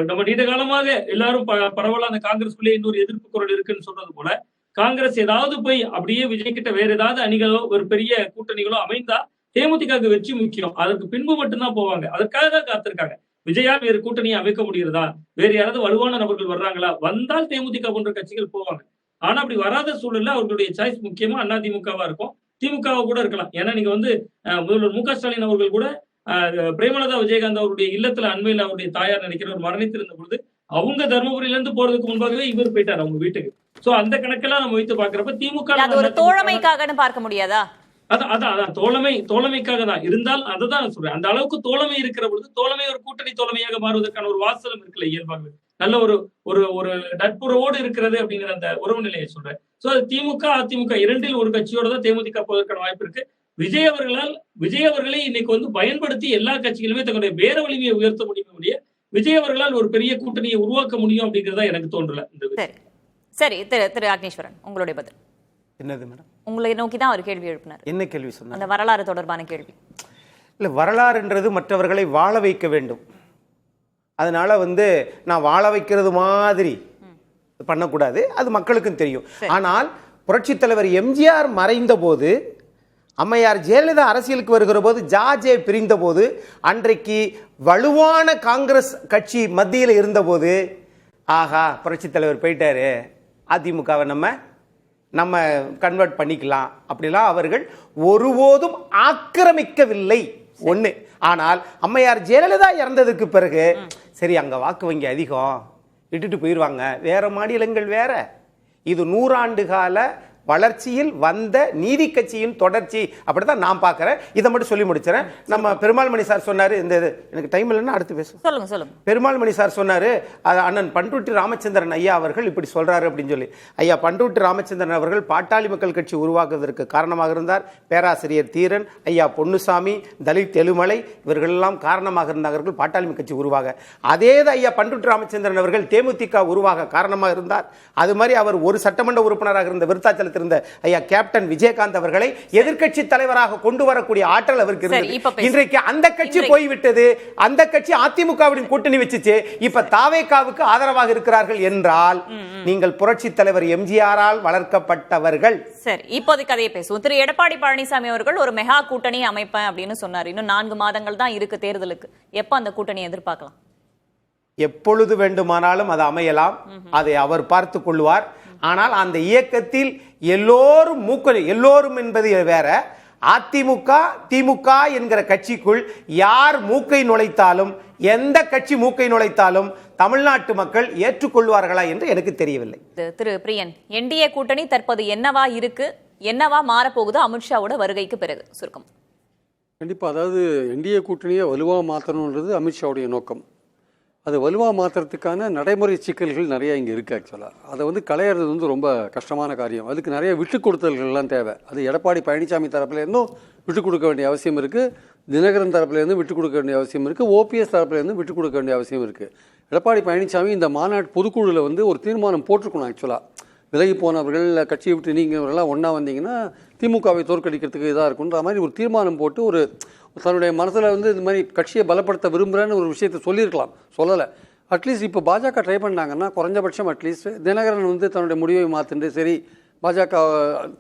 நம்ம நீண்ட காலமாக எல்லாரும் பரவலான காங்கிரஸ்குள்ளே இன்னொரு எதிர்ப்பு குரல் இருக்குன்னு சொல்றது போல, காங்கிரஸ் ஏதாவது போய் அப்படியே விஜய் கிட்ட வேற ஏதாவது அணிகளோ ஒரு பெரிய கூட்டணிகளோ அமைந்தா தேமுதிகவுக்கு வெற்றி முக்கியம். அதற்கு பின்பு மட்டும்தான் போவாங்க. அதற்காக தான் காத்திருக்காங்க. விஜயால் வேறு கூட்டணியை அமைக்க முடிகிறதா, வேறு யாராவது வலுவான நபர்கள் வர்றாங்களா, வந்தால் தேமுதிக போன்ற கட்சிகள் போவாங்க. ஆனா அப்படி வராத சூழல்ல அவர்களுடைய சாய்ஸ் முக்கியமா அதிமுகவா இருக்கும். திமுகவா கூட இருக்கலாம். ஏன்னா நீங்க முதல்வர் மு க ஸ்டாலின் அவர்கள் கூட பிரேமலதா விஜயகாந்த் அவருடைய இல்லத்துல அண்மையில் அவருடைய தாயார் நினைக்கிறவர் மரணித்திருந்த பொழுது அவங்க தர்மபுரியில இருந்து போறதுக்கு முன்பாகவே இவர் போயிட்டார் அவங்க வீட்டுக்கு. சோ அந்த கணக்கெல்லாம் நம்ம வைத்து பாக்குறப்ப திமுக ஒரு தோழமைக்காக பார்க்க முடியாதா? அதான் தோழமைக்காக தான் இருந்தால் அதுதான் சொல்றேன். அந்த அளவுக்கு தோழமை இருக்கிற பொழுது தோழமை ஒரு கூட்டணி தோழமையாக மாறுவதற்கான ஒரு வாசலம் இருக்குல்ல இயல்பாகவே. நல்ல ஒரு நட்புறவோடு இருக்கிறது அப்படிங்கிற அந்த உறவு நிலையை சொல்றேன். சோ அது திமுக அதிமுக இரண்டில் ஒரு கட்சியோட தான் தேமுதிக போவதற்கான வாய்ப்பு இருக்கு. விஜய் அவர்களை இன்னைக்கு பயன்படுத்தி எல்லா கட்சிகளுமே தங்களுடைய பேர வலிமையை உயர்த்த முடியும். விஜய் அவர்களால் ஒரு பெரிய கூட்டணியை உருவாக்க முடியும் அப்படிங்கறதா எனக்கு தோன்றல. சரி, திரு அக்னீஸ்வரன், உங்களுடைய பதில் என்னது மேடம்? உங்களை நோக்கி தான் ஒரு கேள்வி எழுப்பினார். என்ன கேள்வி சொன்னார்? அந்த வரலாறு தொடர்பான கேள்வி. இல்ல, வரலாறுன்றது மற்றவர்களை வாழ வைக்க வேண்டும். அதனால நான் வாழ வைக்கிறது மாதிரி பண்ணக்கூடாது. அது மக்களுக்கும் தெரியும். ஆனால் புரட்சித் தலைவர் எம்ஜிஆர் மறைந்த போது, அம்மையார் ஜெயலலிதா அரசியலுக்கு வருகிற போது, ஜார்ஜே பிரிந்த போது, அன்றைக்கு வலுவான காங்கிரஸ் கட்சி மத்தியில் இருந்தபோது, ஆஹா புரட்சித் தலைவர் போயிட்டாரு, அதிமுகவை நம்ம கன்வெர்ட் பண்ணிக்கலாம் அப்படிலாம் அவர்கள் ஒருபோதும் ஆக்கிரமிக்கவில்லை. ஒண்ணு. ஆனால் அம்மையார் ஜெயலலிதா இறந்ததுக்கு பிறகு சரி அங்க வாக்கு வங்கி அதிகம், விட்டுட்டு போயிடுவாங்க, வேற மாநிலங்கள் வேற. இது 100 ஆண்டு கால வளர்ச்சியில் வந்த நீதி கட்சியின் தொடர்ச்சி. அப்படிதான் நான் பார்க்கிறேன். இதை மட்டும் சொல்லி முடிச்சிடறேன். நம்ம பெருமாள் மணி சார் சொன்னாரு, எனக்கு டைம் இல்லைன்னா அடுத்து பேசும். சொல்லுங்க. பெருமாள் மணி சார் சொன்னாரு, அண்ணன் பண்ருட்டி ராமச்சந்திரன் ஐயா அவர்கள் இப்படி சொல்றாரு அப்படின்னு சொல்லி. ஐயா பண்ருட்டி ராமச்சந்திரன் அவர்கள் பாட்டாளி மக்கள் கட்சி உருவாக்குவதற்கு காரணமாக இருந்தார். பேராசிரியர் தீரன், ஐயா பொன்னுசாமி, தலித் எழுமலை இவர்கள் எல்லாம் காரணமாக இருந்தார்கள் பாட்டாளி மக்கள் கட்சி உருவாக. அதே ஐயா பண்ருட்டி ராமச்சந்திரன் அவர்கள் தேமுதிக உருவாக காரணமாக இருந்தார். அது மாதிரி அவர் ஒரு சட்டமன்ற உறுப்பினராக இருந்த விருத்தாச்சலத்தில் இருந்த ஐயா கேப்டன் விஜயகாந்த் அவர்களை எதிர்க்கட்சி தலைவராக கொண்டு வரக்கூடிய ஆற்றல் அவருக்கு இருந்தது. இன்றைக்கு அந்த கட்சி போய்விட்டது. அந்த கட்சி அதிமுகவுடன் கூட்டணி வச்சுச்சு. இப்ப தாவேகாவுக்கு ஆதரவாக இருக்கிறார்கள் என்றால் நீங்கள் புரட்சி தலைவர் எம்ஜிஆரால் வளர்க்கப்பட்டவர்கள். சரி, இப்போதைக்கு கதையை பேசுவோம். திரு எடப்பாடி பழனிசாமி அவர்கள் ஒரு மெகா கூட்டணி அமைப்பேன் அப்படின்னு சொன்னார். இன்னும் 4 மாதங்கள் தான் இருக்கு தேர்தலுக்கு. எப்ப அந்த கூட்டணி எதிர்பார்க்கலாம்? எப்பொழுது வேண்டுமானாலும் அது அமையலாம். அதை அவர் பார்த்துக் கொள்வார். ஆனால் அந்த இயக்கத்தில் எல்லோரும் என்பது வேற. அதிமுக திமுக என்கிற கட்சிக்குள் யார் மூக்கை நுழைத்தாலும், எந்த கட்சி மூக்கை நுழைத்தாலும் தமிழ்நாட்டு மக்கள் ஏற்றுக்கொள்வார்களா என்று எனக்கு தெரியவில்லை. திரு பிரியன், என்டிஏ கூட்டணி தற்போது என்னவா இருக்கு, என்னவா மாறப்போகுது அமித்ஷாவோட வருகைக்கு பிறகு? சுருக்கம். கண்டிப்பா, அதாவது என்டிஏ கூட்டணியை வலுவாக மாற்றணுன்றது அமித்ஷாவுடைய நோக்கம். அது வலுவாக மாற்றுறதுக்கான நடைமுறை சிக்கல்கள் நிறைய இங்கே இருக்குது. ஆக்சுவலாக அதை களையிறது ரொம்ப கஷ்டமான காரியம். அதுக்கு நிறைய விட்டு கொடுத்தல்கள்லாம் தேவை. அது எடப்பாடி பழனிசாமி தரப்புலேருந்தும் விட்டு கொடுக்க வேண்டிய அவசியம் இருக்குது. தினகரன் தரப்புலேருந்து விட்டு கொடுக்க வேண்டிய அவசியம் இருக்குது. ஓபிஎஸ் தரப்புலேருந்து விட்டு கொடுக்க வேண்டிய அவசியம் இருக்குது. எடப்பாடி பழனிசாமி இந்த மாநாட்டு பொதுக்குழுவில் ஒரு தீர்மானம் போட்டிருக்கணும். ஆக்சுவலாக விலகி போனவர்கள், கட்சியை விட்டு நீங்கவர்கள்லாம் ஒன்றா வந்தீங்கன்னா திமுகவை தோற்கடிக்கிறதுக்கு இதாக இருக்குன்ற மாதிரி ஒரு தீர்மானம் போட்டு தன்னுடைய மனசில் இந்த மாதிரி கட்சியை பலப்படுத்த விரும்புகிறேன்னு ஒரு விஷயத்தை சொல்லியிருக்கலாம். சொல்லலை. அட்லீஸ்ட் இப்போ பாஜக ட்ரை பண்ணாங்கன்னா குறைஞ்சபட்சம் அட்லீஸ்ட் தினகரன் தன்னுடைய முடிவை மாற்றிட்டு சரி பாஜக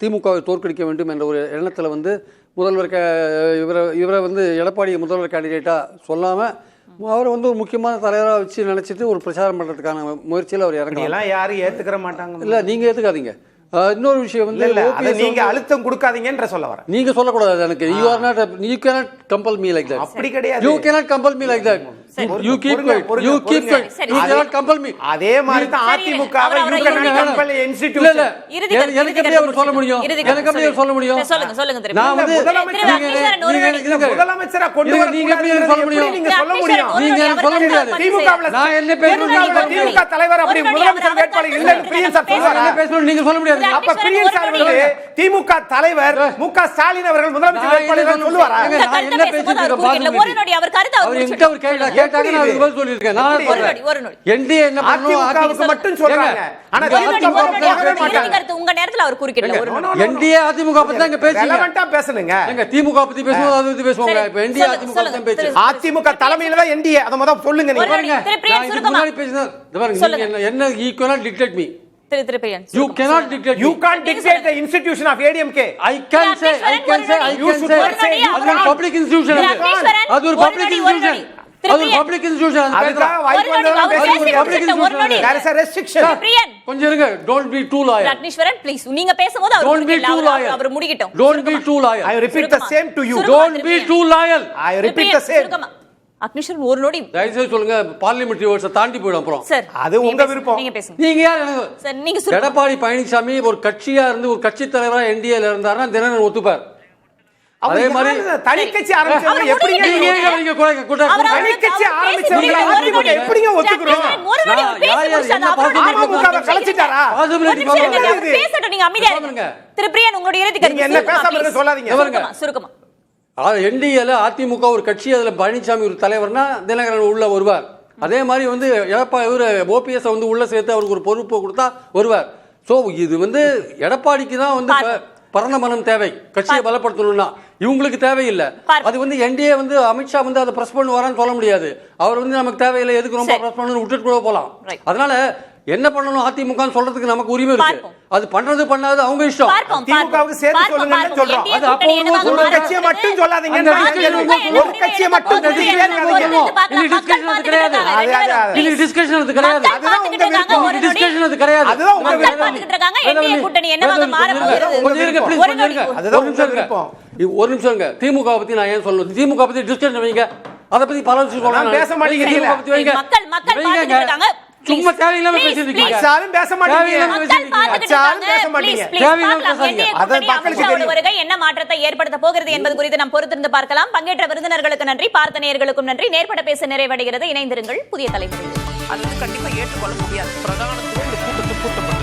திமுகவை தோற்கடிக்க வேண்டும் என்ற ஒரு எண்ணத்தில் வந்து முதல்வர் இவரை வந்து எடப்பாடி முதல்வர் கேண்டிடேட்டாக சொல்லாமல் அவரை வந்து ஒரு முக்கியமான தலைவராக வச்சு நினச்சிட்டு ஒரு பிரச்சாரம் பண்ணுறதுக்கான முயற்சியில் அவர் இறங்கலாம். எல்லாம் யாரும் ஏற்றுக்கிற மாட்டாங்க. இல்லை, நீங்கள் ஏற்றுக்காதீங்க. இன்னொரு விஷயம் வந்து நீங்க அழுத்தம் கொடுக்காதீங்கன்ற சொல்ல வரேன். நீங்க சொல்லக்கூடாது எனக்கு. you cannot compel me like that. அப்படி கிடையாது. You cannot compel me like that. You keep quiet. You keep quiet. You cannot compel me. அதே மாதிரி தான் அதிமுகவை you cannot compel institution. இல்ல எனக்கு எப்படி அவர் சொல்ல முடியும்? எனக்கு எப்படி அவர் சொல்ல முடியும்? சொல்லுங்க திருப்பி. நான் வந்து முதலமைச்சரா கொண்டு வர நீங்க எப்படி சொல்ல முடியும்? நீங்க சொல்ல முடியும். நீங்க எனக்கு சொல்ல முடியாது. திமுகவுல நான் என்ன பேசுறேன்? திமுக தலைவர் அப்படி முதலமைச்சர் வேட்பாளர் இல்லன்னு பிரியன் சார் சொல்றாரு. என்ன பேசணும் நீங்க சொல்ல முடியாது. அப்ப பிரியன் சார் வந்து திமுக தலைவர் மு.க. ஸ்டாலின் அவர்கள் முதலமைச்சர் வேட்பாளர் சொல்லுவாரா? நான் என்ன பேசிட்டு இருக்கேன்? ஒரு நொடி அவர் கருத்து அவர் என்கிட்ட ஒரு கேட்டாங்க, நான் அதுக்கு பதில் சொல்லியிருக்கேன். நான் சொல்றேன் என்டிஏ என்ன பண்ணணும்? அதிமுகவுக்கு மட்டும் சொல்றாங்க. ஆனா உங்க நேரத்துல அவர் குறுக்கிடல. ஒரு நொடி. என்டிஏ அதிமுக பத்தி தான் பேசுங்க. ரெலவெண்டா பேசணுங்க. எங்க திமுக பத்தி பேசுவோம், அதை பத்தி பேசுவாங்க. இப்ப என்டிஏ அதிமுக பத்தி தான் பேசு. அதிமுக தலைமையில தான் என்டிஏ. அத முதல்ல சொல்லுங்க நீங்க. நான் இதுக்கு முன்னாடி பேசினேன். பாருங்க என்ன you cannot dictate me. You cannot dictate. You can't dictate the institution of ADMK. I can say அது ஒரு public institution. அது ஒரு public institution. அது ஒரு public institution. அதுக்காக வாய்ப்பு வந்தா there is a restriction. கொஞ்சம் இருங்க. Don't be too loyal. Agneeswaran please நீங்க பேசும்போது அவர் Don't be too loyal. Our முடிக்கட்டும். Don't be too loyal. I repeat the same to you. Don't be too loyal. I repeat the same. Agneeswaran ஒரு நொடி தயவுசெய்து சொல்லுங்க. Parliamentary words தாண்டி போய்டும் அப்புறம். சார் அது உங்க விருப்பம். நீங்க பேசுங்க. நீங்க யார் எனக்கு? சார் நீங்க சொல்லுங்க. எடப்பாடி பழனிசாமி ஒரு கட்சியா இருந்து ஒரு கட்சி தலைவரா என்டிஏல இருந்தாருன்னா தினகரன் ஒத்துப்பார். அதே மாதிரி தனி கட்சி ஆரம்பிச்சவங்க எப்படிங்க நீங்க தனி கட்சி ஆரம்பிச்சவங்க அதிமுக எப்படிங்க ஒத்துக்குறோம்? அதிமுகவை கலச்சிட்டாரா? பேசட்டும், நீங்க அமைதியா இருங்க. திரு பிரியன் உங்களுடைய இறுதி கருத்து என்ன பேசாம சொல்லாதீங்க. சுருக்கமா. என்டிஏல அதிமுக ஒரு கட்சி, அதுல பழனிசாமி ஒரு தலைவர்னா தினகரன் உள்ள வருவார். அதே மாதிரி வந்து ஓபிஎஸ் வந்து உள்ள சேர்த்து அவருக்கு ஒரு பொறுப்பு கொடுத்தா வருவார். சோ இது வந்து எடப்பாடிக்கு தான் வந்து பரந்த மனம் தேவை. கட்சியை பலப்படுத்தணும்னா இவங்களுக்கு தேவையில்லை. அது வந்து என்டிஏ வந்து அமித்ஷா வந்து அதை பிரஸ் பண்ணுவாரான்னு சொல்ல முடியாது. அவர் வந்து நமக்கு தேவையில்லை, எதுக்கு ரொம்ப பிரஸ் பண்ணணும் விட்டுட்டு கூட போலாம். அதனால என்ன பண்ணணும் அதிமுக சொல்றதுக்கு நமக்கு உரிமை இருக்கு. அது பண்றது பண்ணாது அவங்க இஷ்டம். திமுகவுக்கு சேர்த்து சொல்லுங்கன்னு சொல்றோம். அது அப்போ ஒரு கட்சியை மட்டும் சொல்லாதீங்க. ஒரு கட்சியை மட்டும் இது டிஸ்கஷன் அது கிடையாது. இது டிஸ்கஷன் அது கிடையாது. அதுதான் உங்க விருப்பம். இது டிஸ்கஷன் அது கிடையாது. அதுதான் உங்க விருப்பம். என்டிஏ கூட்டணி என்னவாக மாற போகிறது? கொஞ்சம் இருங்க ப்ளீஸ், கொஞ்சம் இருங்க. அதுதான் உங்க விருப்பம். ஒரு நிமிஷம் இருங்க. திமுக பத்தி நான் ஏன் சொல்லணும்? திமுக பத்தி டிஸ்கஷன் வைங்க. அத பத்தி பல விஷயம் சொல்லலாம். பேச மாட்டீங்க. மக்கள் பார்த்துட்டு இருக்காங்க. சும்மா தேவையில்லாம பேசிட்டு இருக்கீங்க. அச்சாலும் பேச மாட்டீங்க. அச்சாலும் பேச மாட்டீங்க. வருகை என்ன மாற்றத்தை ஏற்படுத்த போகிறது என்பது குறித்து நாம் பொறுத்திருந்து பார்க்கலாம். பங்கேற்ற விருந்தினர்களுக்கு நன்றி, பார்த்த நேயர்களுக்கும் நன்றி. நேர்பட பேச நிறைவடைகிறது. இணைந்திருங்கள் புதிய தலைமுறை. அது வந்து கண்டிப்பா ஏற்றுக்கொள்ள முடியாது. பிரதான கூட்டத்தை